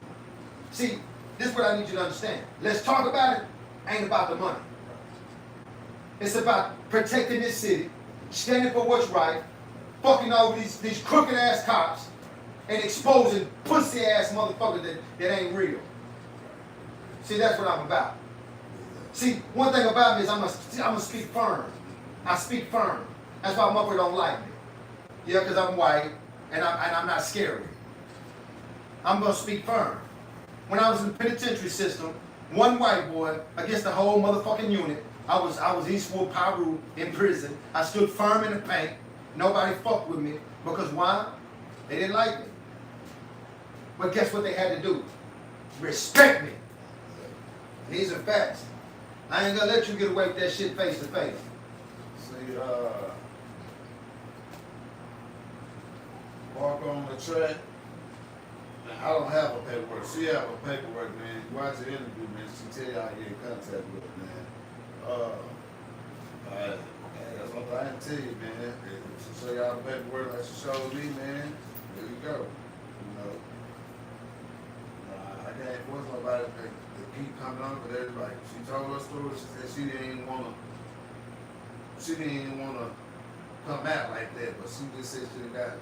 See, this is what I need you to understand. Let's talk about it. Ain't about the money. It's about protecting this city, standing for what's right, fucking over these crooked ass cops, and exposing pussy ass motherfuckers that ain't real. See, that's what I'm about. See, one thing about me is I'm gonna speak firm. I speak firm. That's why motherfuckers don't like me. Yeah, because I'm white and I'm not scary. I'm gonna speak firm. When I was in the penitentiary system, one white boy against the whole motherfucking unit. I was Eastwood Paru in prison. I stood firm in the paint. Nobody fucked with me because why? They didn't like me. But guess what they had to do? Respect me. These are facts. I ain't gonna let you get away with that shit face to face. see, walk on the track. I don't have a paperwork. She have a paperwork, man. You watch the interview, man. She tell you how to get in contact with her, man. That's what I can tell you, man. If she show y'all the paperwork like she showed me, man, there you go. You know, I can't force nobody to keep coming on, but everybody. She told her story. She said she didn't wanna come out like that, but she just said she got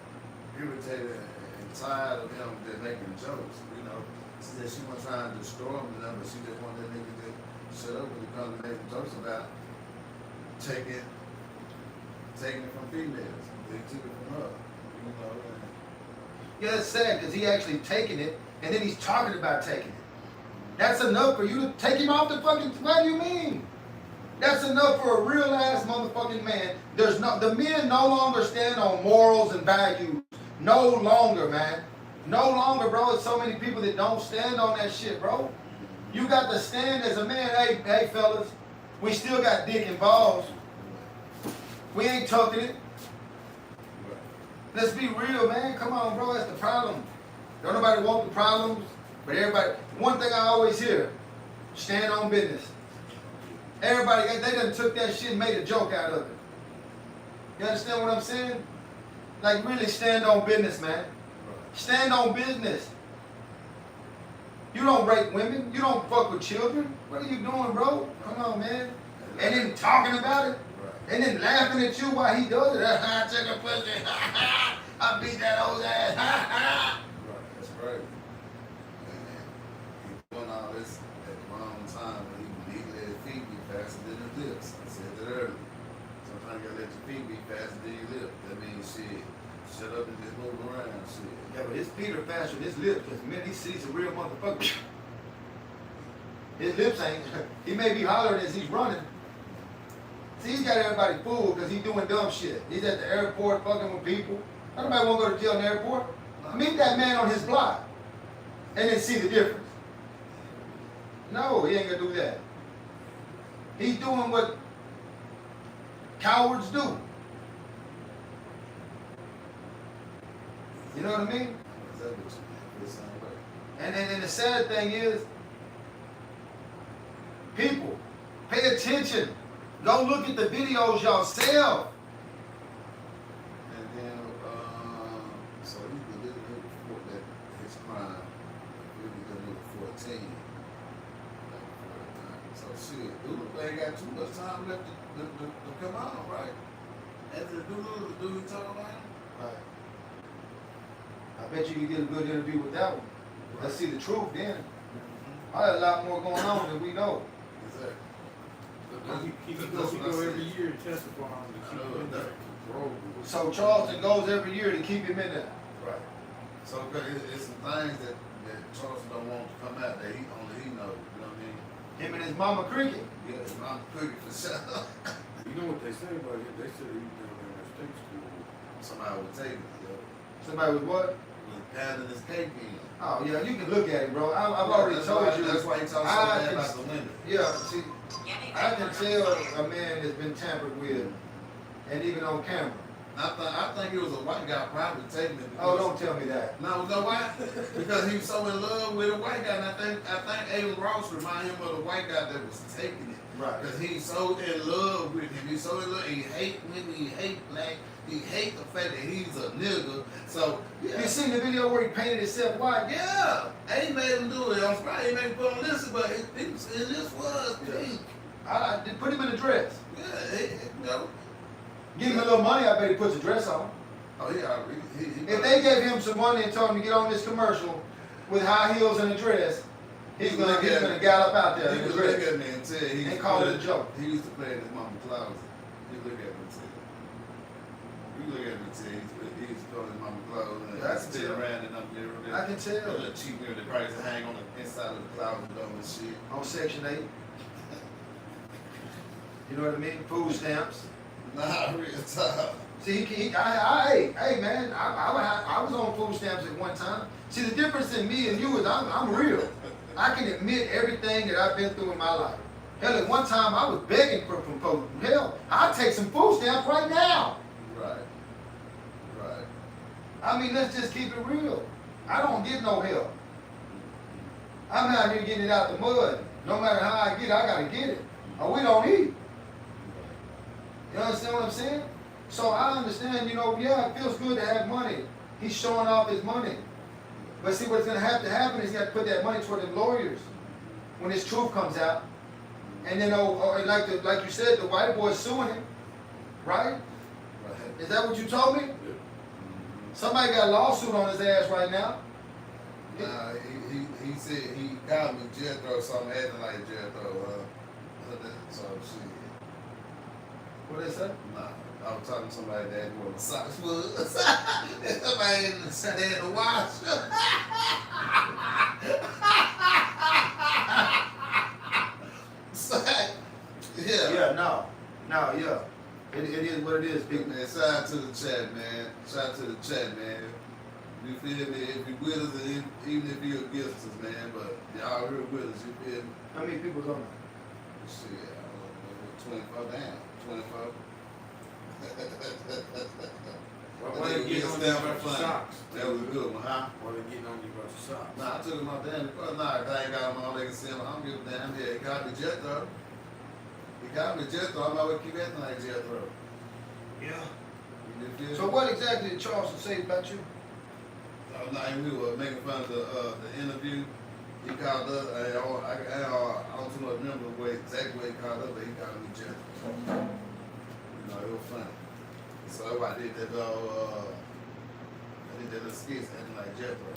irritated and tired of him just making jokes. You know, she said she wasn't trying to destroy him, but she just wanted that nigga to shut up when he comes to making jokes about taking it from females. They took it from her. You know. Yeah, it's sad because he actually taking it and then he's talking about taking it. That's enough for you to take him off the fucking. What do you mean? That's enough for a real ass motherfucking man. The men no longer stand on morals and values. No longer, man. No longer, bro. It's so many people that don't stand on that shit, bro. You got to stand as a man. Hey, fellas, we still got dick and balls. We ain't tucking it. Let's be real, man. Come on, bro. That's the problem. Don't nobody want the problems, but everybody. One thing I always hear: stand on business. Everybody, they done took that shit and made a joke out of it. You understand what I'm saying? Like, really stand on business, man. Stand on business. You don't rape women. You don't fuck with children. What are you doing, bro? Come on, man. And then talking about it. And then laughing at you while he does it. I took a pussy. I beat that old ass. Right, that's right. And he doing all this at the wrong time when he let his feet be faster than his lips. I said that earlier. Sometimes you gotta let your feet be faster than your lips. That means shit. Shut up and just move around, shit. Yeah, but his feet are faster than his lips. Because the minute he sees a real motherfucker, his lips ain't. He may be hollering as he's running. See, he's got everybody fooled because he's doing dumb shit. He's at the airport fucking with people. Nobody want to go to jail in the airport. Meet that man on his block and then see the difference. No, he ain't gonna do that. He's doing what cowards do. You know what I mean? And then the sad thing is, people, pay attention. Go look at the videos yourself. And then, so he delivered report that his crime really delivered 14. So shit, Doodle ain't got too much time left to come out, right? After the Doodle, the dude talking about him? Right. I bet you could get a good interview with that one. Let's see the truth then. I had a lot more going on than we know. Exactly. He go every year to testify on the I know that. So Charleston goes every year to keep him in there. Right. So it's some things that Charleston don't want to come out that only he knows. You know what I mean? Him and his mama cricket. Yeah, his mom cooking for sure. You know what they say about him? They said he was down there in that state school. Somebody would take it. Somebody was what? Was pounding his cake in. Oh yeah, you can look at him, bro. I've already told you. That's why he talks so bad about the women. Yeah, see, I can tell a man has been tampered with, and even on camera. I think it was a white guy probably taking it. Oh, don't tell me that. No, know why? Because he was so in love with a white guy, and I think Aiden Ross reminded him of the white guy that was taking it. Right. Because he's so in love with him. He's so in love. He hate women. He hate black. He hate the fact that he's a nigga. So yeah. You seen the video where he painted himself white? Yeah, ain't made him do it. I'm surprised he made him put on this, but this was pink. I did put him in a dress. Yeah, you know. Give him a little money, I bet he puts a dress on. Oh yeah, If they gave him some money and told him to get on this commercial with high heels and a dress, he's gonna gallop out there in He a could look dress. at me and tell he And call it a joke. He used to play in his mama's closet. You look at me and tell. You look at me and tell. He used to go in his mama's closet and I can sit tell. around and up there. I can tell. A little cheap mirror that probably used to hang on the inside of the closet door and shit. On Section 8. You know what I mean? Food stamps. Nah, real tough. See, hey man, I was on food stamps at one time. See, the difference in me and you is I'm real. I can admit everything that I've been through in my life. Hell, at one time I was begging from folks. Hell, I'll take some food stamps right now. Right. Right. I mean, let's just keep it real. I don't get no help. I'm out here getting it out the mud. No matter how I get it, I gotta get it. Or we don't eat. You understand what I'm saying? So I understand, yeah, it feels good to have money. He's showing off his money. But see, what's gonna have to happen is he got to put that money toward the lawyers when his truth comes out. And then, like you said, the white boy's suing him, right? Right. Is that what you told me? Somebody got a lawsuit on his ass right now. Nah, he said he called me Jethro, so I'm acting like Jethro. So shit. What they say? Nah, I was talking to somebody that knew what my socks was. Somebody in the wash. Yeah. Yeah, no, yeah. It is what it is, Big people. man, shout out to the chat, man. Shout out to the chat, man. You feel me? If you with us, and even if you're against us, man, but y'all here with us, you feel me? How many people's on Shit, I don't know, 24 down. 24. Why they getting on you about your socks? That was a good one, huh? Why they getting on you about your socks? Nah, I took him out there. Nah, I ain't got him on. They can see him. I don't give a damn. Yeah, he got me Jethro. He got me Jethro. I'm always keep acting like Jethro. Yeah. You feel me? So what exactly did Charleston say about you? Like we were making fun of the interview. He called us. I don't too much remember exactly what he called us, but he called me Jethro. You know, it was funny. So I did that little, skit acting like Jethro.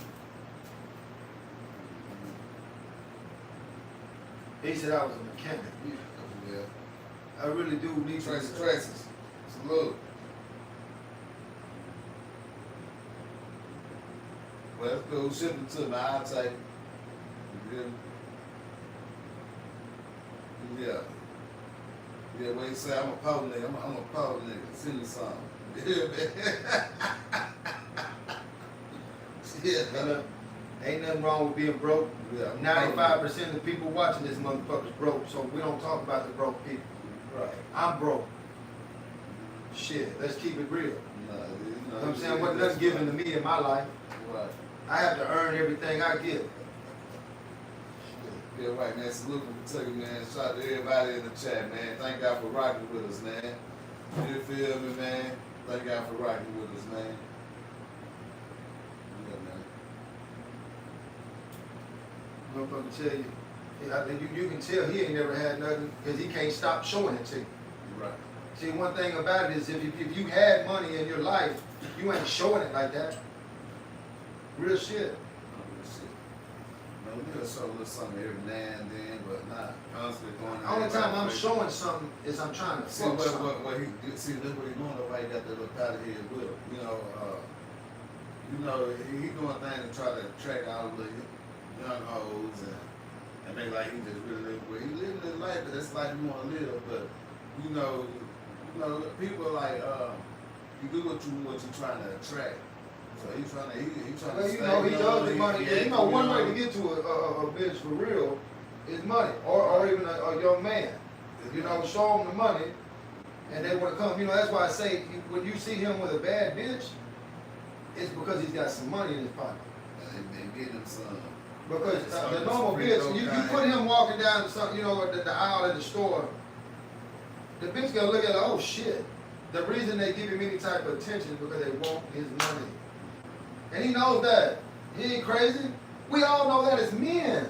He said I was a mechanic. Yeah. I really do need to. Traces. Salute. Well, that's cool. Ship it to me. I'll take it. You feel me? Yeah. Yeah, when you say I'm a poor nigga, I'm a poor nigga. Send me something. Yeah, man. Yeah. Ain't nothing wrong with being broke. Yeah, I'm a poor 95% of the people watching this motherfucker's broke, so we don't talk about the broke people. nigga. Right. I'm broke. Shit, let's keep it real. Nah, You know what I'm saying? What nothing given to me in my life. Right. I have to earn everything I get. Yeah, right, man. Salute from Kentucky, man. Shout out to everybody in the chat, man. Thank God for rocking with us, man. You feel me, man? Thank God for rocking with us, man. Yeah, man. Motherfucker tell you. I think you can tell he ain't never had nothing because he can't stop showing it to you. Right. See, one thing about it is if you had money in your life, you ain't showing it like that. Real shit. No, we'll show a little something every now and then, but not constantly going. The only time I'm showing something is I'm trying to See fuck something. what he see this what he doing. Nobody got that little powder head with him. He doing things to try to attract all the young hoes and make like he just really live. He living his life, but that's life you want to live. But people like you do what you trying to attract. So he trying to Well, stay he does the money. he One way to get to a bitch for real is money, or even a young man. Show them the money, and they want to come. That's why I say when you see him with a bad bitch, it's because he's got some money in his pocket. They getting him some. Because the normal bitch, you put him walking down the aisle at the store, the bitch gonna look at it, oh shit. The reason they give him any type of attention is because they want his money. And he knows that. He ain't crazy. We all know that as men.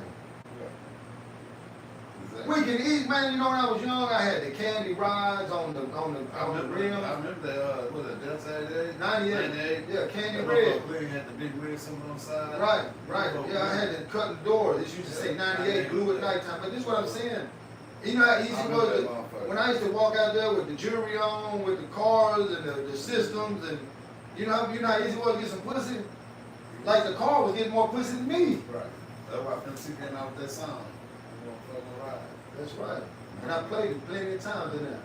Exactly. We can eat, man. When I was young, I had the candy rides on the rim. I remember that, what a Delta 98. Yeah, candy that red. Clean had the big red symbol on the side. Right. Yeah, I had to cut the door. This used to say 98, glue at nighttime. But this is what I'm saying. You know how easy it was when I used to walk out there with the jewelry on, with the cars and the systems, and you know how easy it was to get some pussy? Like the car was getting more pussy than me. Right. That's why Pimp came out with that song. You want to fucking ride. That's right. And I played it plenty of times in there.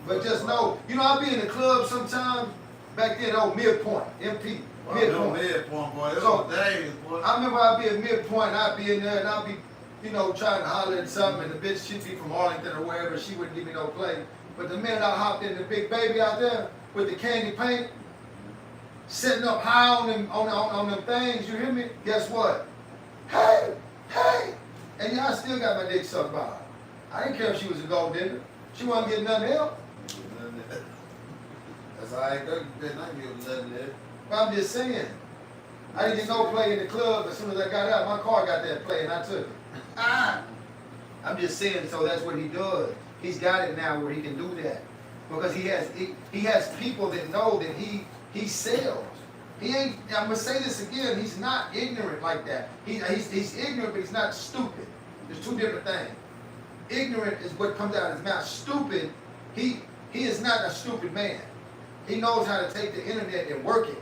But just know, I'll be in the club sometimes, back then, Midpoint, MP, Midpoint. Midpoint, boy. So, days, boy. I remember I'd be at Midpoint, and I'd be in there, and I'd be, trying to holler at something, and the bitch, she'd be from Arlington or wherever, she wouldn't give me no play. But the minute I hopped in the big baby out there with the candy paint, sitting up high on them things, you hear me? Guess what? Hey! And I still got my dick sucked by her. I didn't care if she was a gold digger. She wasn't getting nothing else. That's all right. Better not give nothing there. But I'm just saying, I didn't get no play in the club. As soon as I got out, my car got that play, and I took it. I'm just saying, so that's what he does. He's got it now where he can do that because he has people that know that he sells. He ain't. I'm gonna say this again. He's not ignorant like that. He's ignorant, but he's not stupid. There's two different things. Ignorant is what comes out of his mouth. Stupid. He is not a stupid man. He knows how to take the internet and work it.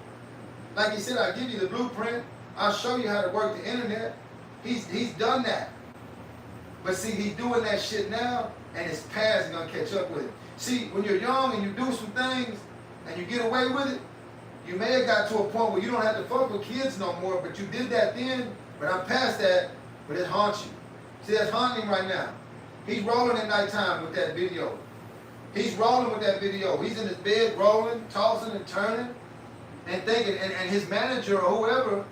Like he said, I'll give you the blueprint. I'll show you how to work the internet. He's done that. But see, he's doing that shit now, and his past is gonna catch up with him. See, when you're young and you do some things and you get away with it, you may have got to a point where you don't have to fuck with kids no more, but you did that then, but I'm past that, but it haunts you. See, that's haunting him right now. He's rolling at nighttime with that video. He's rolling with that video. He's in his bed rolling, tossing and turning, and thinking, and his manager or whoever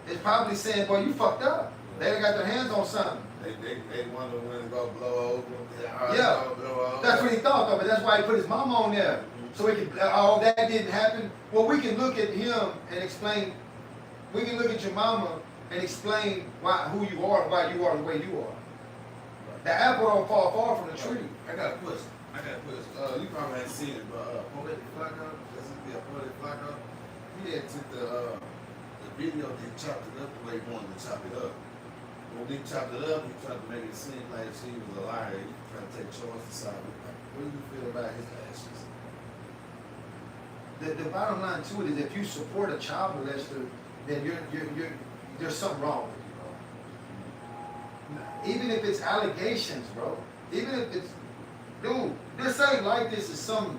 is probably saying, boy, you fucked up. They got their hands on something. They wonder when it's gonna blow over. Yeah, blow over. that's what he thought of, but that's why he put his mom on there. So we can, that didn't happen. Well, we can look at him and explain, we can look at your mama and explain who you are and why you are the way you are. The apple don't fall far from the tree. I got a question. You probably haven't seen it, but Poetic Flacco, that's Poetic Flacco. He had took the video, they chopped it up the way he wanted to chop it up. When they chopped it up, he tried to make it seem like she was a liar. He tried to take charge to side. What do you feel about his actions? The bottom line to it is if you support a child molester, then there's something wrong with you, bro. Even if it's allegations, bro. Even if it's, dude, this ain't like this is some,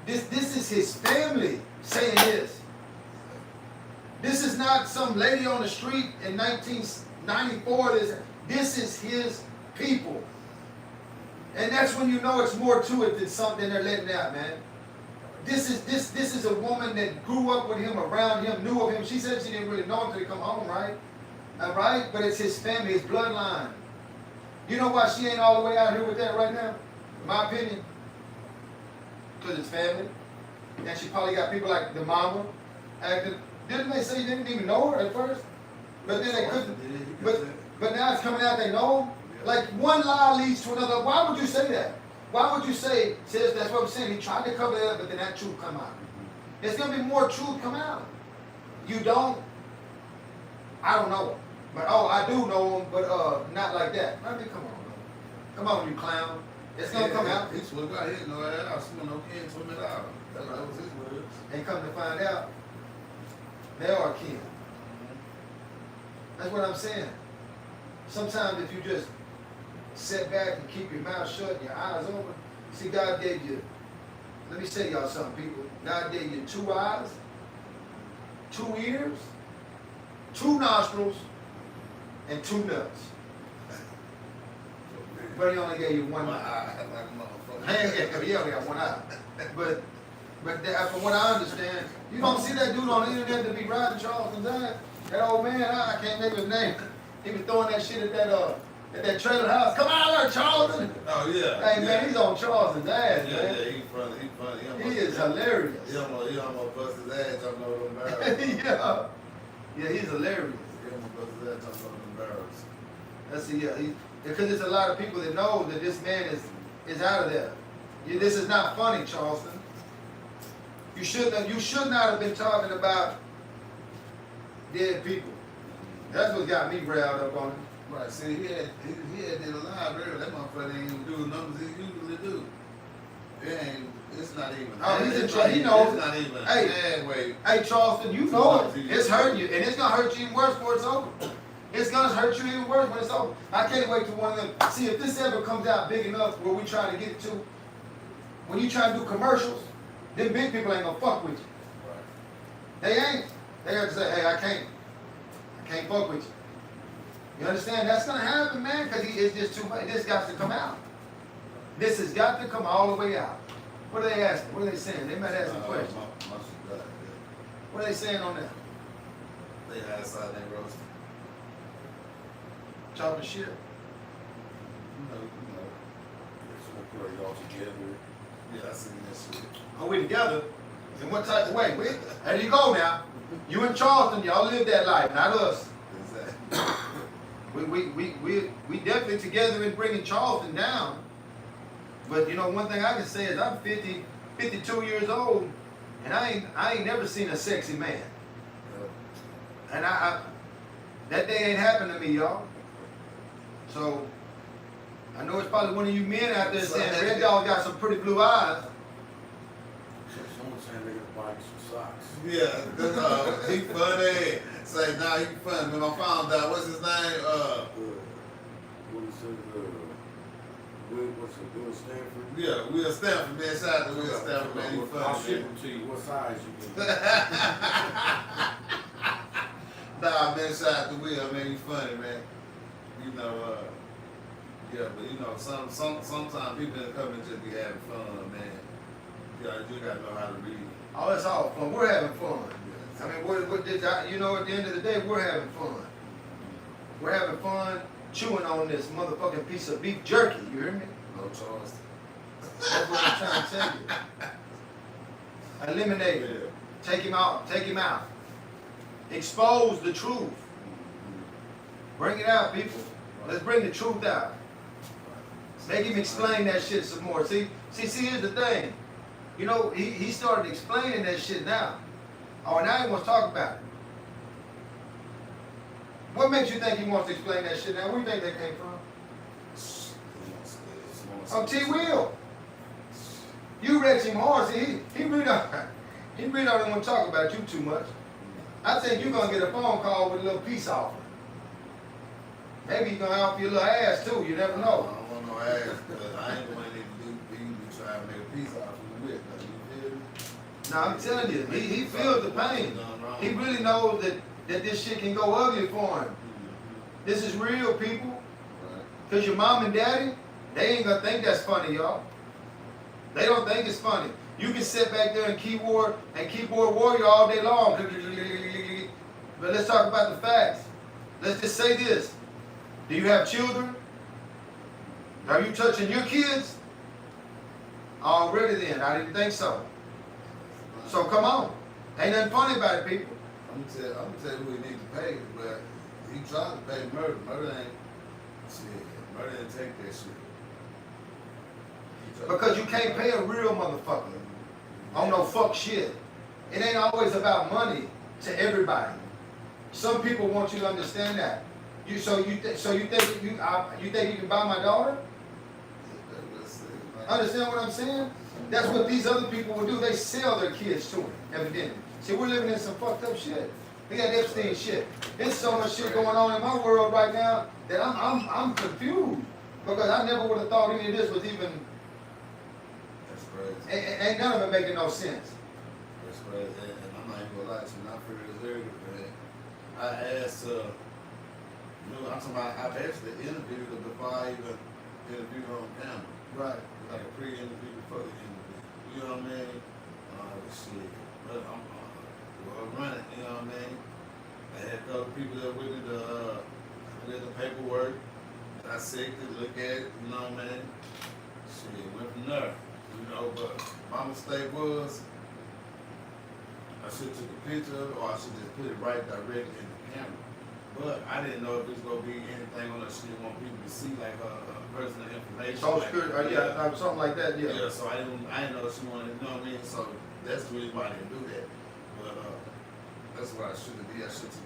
this is his family saying this. This is not some lady on the street in 1994. This is his people. And that's when you know it's more to it than something they're letting out, man. This is a woman that grew up with him, around him, knew of him. She said she didn't really know him until he come home, right? Right? But it's his family, his bloodline. You know why she ain't all the way out here with that right now? In my opinion. Because it's family. And she probably got people like the mama acting. Didn't they say you didn't even know her at first? But then they couldn't. But now it's coming out they know him. Like one lie leads to another. Why would you say that? Why would you say, sis, that's what I'm saying. He tried to cover it up, but then that truth come out. There's going to be more truth come out. You don't I don't know. But I do know him, but not like that. I mean, come on, man. Come on, you clown. It's gonna come out. He swore God, he didn't know that. I swore no kin, swore it out. That was his words. And come to find out, they are kin. That's what I'm saying. Sometimes if you just sit back and keep your mouth shut and your eyes open, see, God gave you, let me say y'all something, people. God gave you 2 eyes, 2 ears, 2 nostrils, and 2 nuts. But he only gave you 1 My eye. eye, like a motherfucker. He only got 1 eye. But from what I understand, you don't see that dude on the internet that be riding Charleston's ass. That old man, I can't remember his name. He was throwing that shit at that trailer house. Come out there, Charleston. Oh, yeah. Hey, man, he's on Charleston's ass, Yeah, man. yeah, he funny. He is hilarious. He almost bust his ass jumping over them barrels. Yeah, he's hilarious. He almost bust his ass jumping over them barrels. That's because there's a lot of people that know that this man is out of there. This is not funny, Charleston. You should not have been talking about dead people. That's what got me riled up on him. Right, see, he had did a live earlier. That motherfucker ain't even do the numbers he usually do. It's not even. Oh, he's in it's trouble. not He even- knows. It's not even Hey. halfway. Hey, Charleston, you know it. It's hurting you, and it's gonna hurt you even worse before it's over. It's gonna hurt you even worse when it's over. I can't wait till one of them. See, if this ever comes out big enough where we try to get to, when you try to do commercials, them big people ain't gonna fuck with you. They ain't. They have to say, hey, I can't fuck with you. You understand? That's gonna happen, man, because it's just too much. This got to come out. This has got to come all the way out. What are they asking? What are they saying? They might ask a question. What are they saying on that? They had side they roasted. Talking shit. You know. It's gonna put it all together. Yeah, I seen that shit. Are we together? In what type of way? There you go now. You in Charleston, y'all live that life, not us. Exactly. We definitely together in bringing Charleston down. But you know, one thing I can say is I'm 52 years old, and I ain't never seen a sexy man. And that day ain't happened to me, y'all. So I know it's probably one of you men out there saying Red Dog got some pretty blue eyes. Someone's saying they gotta buy some socks. Yeah, he funny. Say, nah, he funny. When I found out, what's his name? What is it? What's it? Will Stanford? Yeah, Will Stanford, man. Shout out to Will Stanford, man. He I'll funny, ship man. them to you. What size you can? Nah, man, shout out to Will, man. He funny, man. You know, yeah, but you know, sometimes people that come and just be having fun, man. You gotta know how to read. Oh, it's all fun. We're having fun. I mean, you know, at the end of the day, we're having fun. We're having fun chewing on this motherfucking piece of beef jerky. You hear me? No choice. That's what I'm trying to tell you. Eliminate him. Yeah. Take him out. Take him out. Expose the truth. Bring it out, people. Let's bring the truth out. Make him explain that shit some more. See, here's the thing. You know, he started explaining that shit now. Oh, now he wants to talk about it. What makes you think he wants to explain that shit now? Where do you think that came from? Oh, T-Will. You read him hard. See, he really don't want to talk about you too much. I think you're going to get a phone call with a little peace offering. Maybe he's going to offer you a little ass too. You never I know. don't want no ass, but I ain't the one that be trying to make a piece out of you with. You feel me? No, I'm telling you, he feels the pain. He really knows that this shit can go ugly for him. This is real, people. Right. Because your mom and daddy, they ain't gonna think that's funny, y'all. They don't think it's funny. You can sit back there and keyboard warrior all day long. But let's talk about the facts. Let's just say this. Do you have children? Are you touching your kids? Already then, I didn't think so. So come on. Ain't nothing funny about it, people. I'm gonna tell you who he need to pay, but he tried to pay murder. Murder ain't take that shit. He tried to Because you can't pay a real motherfucker on no fuck shit. It ain't always about money to everybody. Some people want you to understand that. So you think you can buy my daughter? Understand what I'm saying? That's what these other people will do. They sell their kids to him, evidently. See, we're living in some fucked up shit. We got Epstein shit. There's so much shit going on in my world right now that I'm confused because I never would have thought any of this was even. That's crazy. Ain't none of it making no sense. That's crazy. And I'm not even gonna lie to you. When I first heard it, man, I asked, I'm talking about, I've actually interviewed her before I even interviewed her on camera. Right. Like a pre-interview before the interview. You know what I mean? Shit. But I'm running, you know what I mean? I had a couple people there with me to look at the paperwork, dissect it, look at it, you know what I mean? Shit, went from there. You know, but my mistake was I should have took a picture or I should just put it right directly in the camera. But I didn't know if there's gonna be anything on that she didn't want people to see, like personal information. Social like, security, something like that, yeah. Yeah, so I didn't know if she wanted, you know what I mean? So that's the reason why I didn't do that. But that's what I should have did. I should have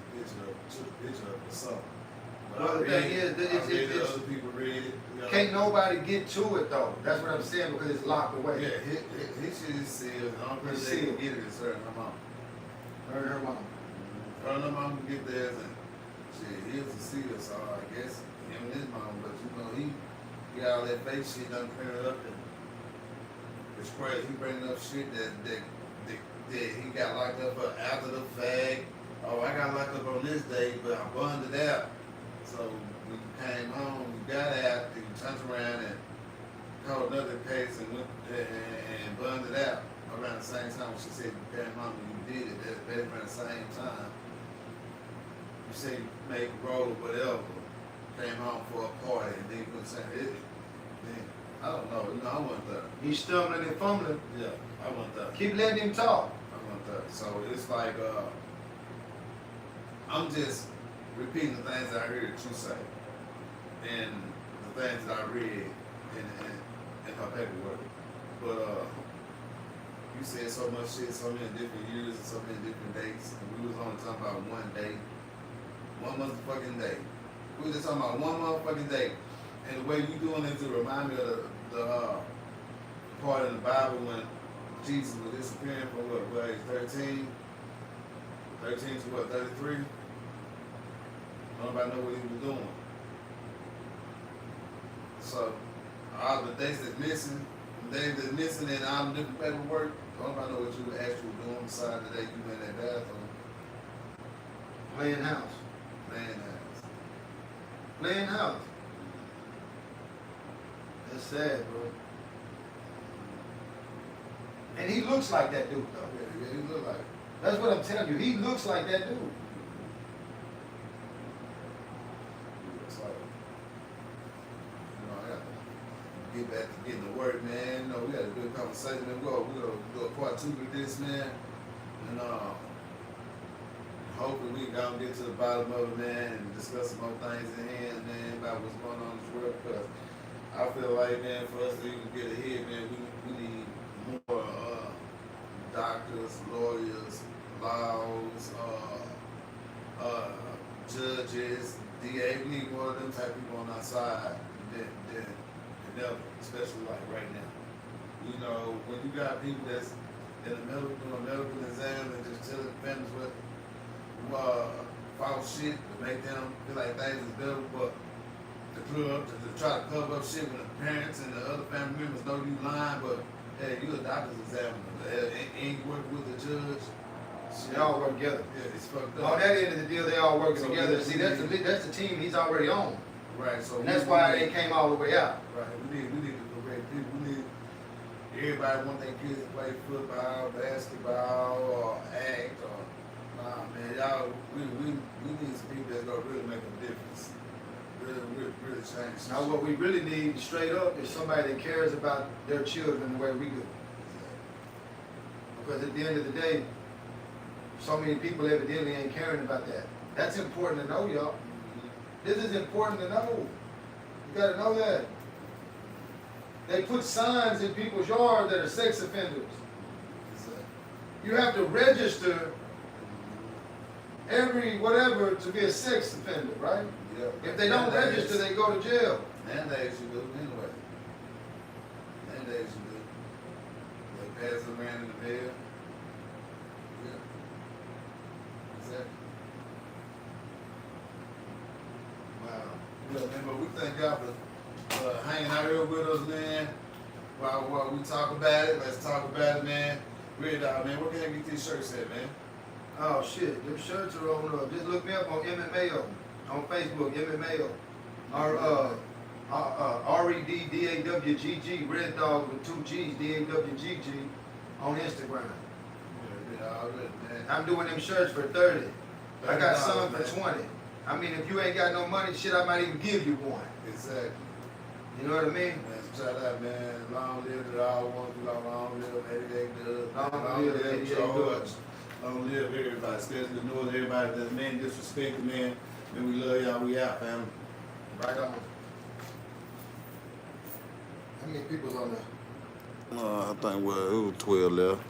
took a picture of it or something. But Well, the thing is, it's other people read it. You know? can't nobody get to it though. That's what I'm saying because it's locked away. Yeah, his shit is sealed. The only person that can get it is her and her mom. Her mom. Her and her mom can get theirs and shit, he was a seal, so I guess him and his mom, but you know, he got all that fake shit done printed up and it's crazy. He bringing up shit that he got locked up for after the fact. Oh, I got locked up on this day, but I bonded out. So when you came home, you got out, and you turned around and called another case and went and bonded out around the same time when she said you came home and you did it. That's better around the same time. You say you made a roll or whatever, came home for a party, and then you couldn't say it. Then, I don't know. You know, I wasn't there. He's stumbling and fumbling. Yeah, I wasn't there. Keep letting him talk. I wasn't there. So it's like, I'm just repeating the things I heard you say and the things that I read in her paperwork. But you said so much shit, so many different years and so many different dates, and we was only talking about one day. One motherfucking day. We were just talking about one motherfucking day. And the way you doing it to remind me of the part in the Bible when Jesus was disappearing from what age 13? 13 to what, 33? Nobody know what he was doing. So, all the days that's missing, and all the different paperwork, nobody know what you were actually doing besides the day you went in that bathroom. Playing house. Playing house. That's sad, bro. And he looks like that dude, though. Yeah, he look like it. That's what I'm telling you. He looks like that dude. It's like, I got to get back to getting to work, man. We had a good conversation. We're gonna do a part 2 with this, man. And hopefully we can go and get to the bottom of it, man, and discuss some more things in hand, man, about what's going on in this world. Because I feel like, man, for us to even get ahead, man, we need more doctors, lawyers, laws, judges, DA. We need more of them type people on our side than ever, especially like right now. You know, when you got people that's in the middle doing medical exams and just telling families what false shit to make them feel like things is better, but to try to cover up shit when the parents and the other family members know you lying, but hey, you a doctor's examiner, ain't working with the judge. They all work together. Yeah, it's fucked up. On that end of the deal, they all working So together. we- See, that's the team he's already on. Right, so And that's why they came all the way out. Right, we need the correct people. We need everybody want their kids to play football, basketball, or act, or nah, man, y'all. We need some people that's gonna really make a difference. Really change. Now, what we really need, straight up, is somebody that cares about their children the way we do. Because at the end of the day, so many people evidently ain't caring about that. That's important to know, y'all. This is important to know. You gotta know that. They put signs in people's yards that are sex offenders. You have to register every whatever to be a sex offender, right? Yeah. If they don't register, they go to jail. Nowadays you do anyway. Nowadays you do. They pass it around in the mail. Yeah. Exactly. Wow. Yeah, man, but we thank God for hanging out here with us, man. While we talk about it, let's talk about it, man. Weird Dog, man. Where can I get these shirts at, man? Oh shit, them shirts are on. Just look me up on MMAO on Facebook, MMAO, or REDDAWGG, Red Dog with 2 G's, DAWGG on Instagram. Yeah, already, man. I'm doing them shirts for 30. I got some for man. 20. I mean, if you ain't got no money, shit, I might even give you one. Exactly. You know what I mean? Man, shout out, man. Long live the all ones who long live 88 good. Long live 88 good. Long live everybody, especially the North, everybody that's man disrespected, man. Man, we love y'all. We out, family. Right on. How many people's on there? I think it was 12 left.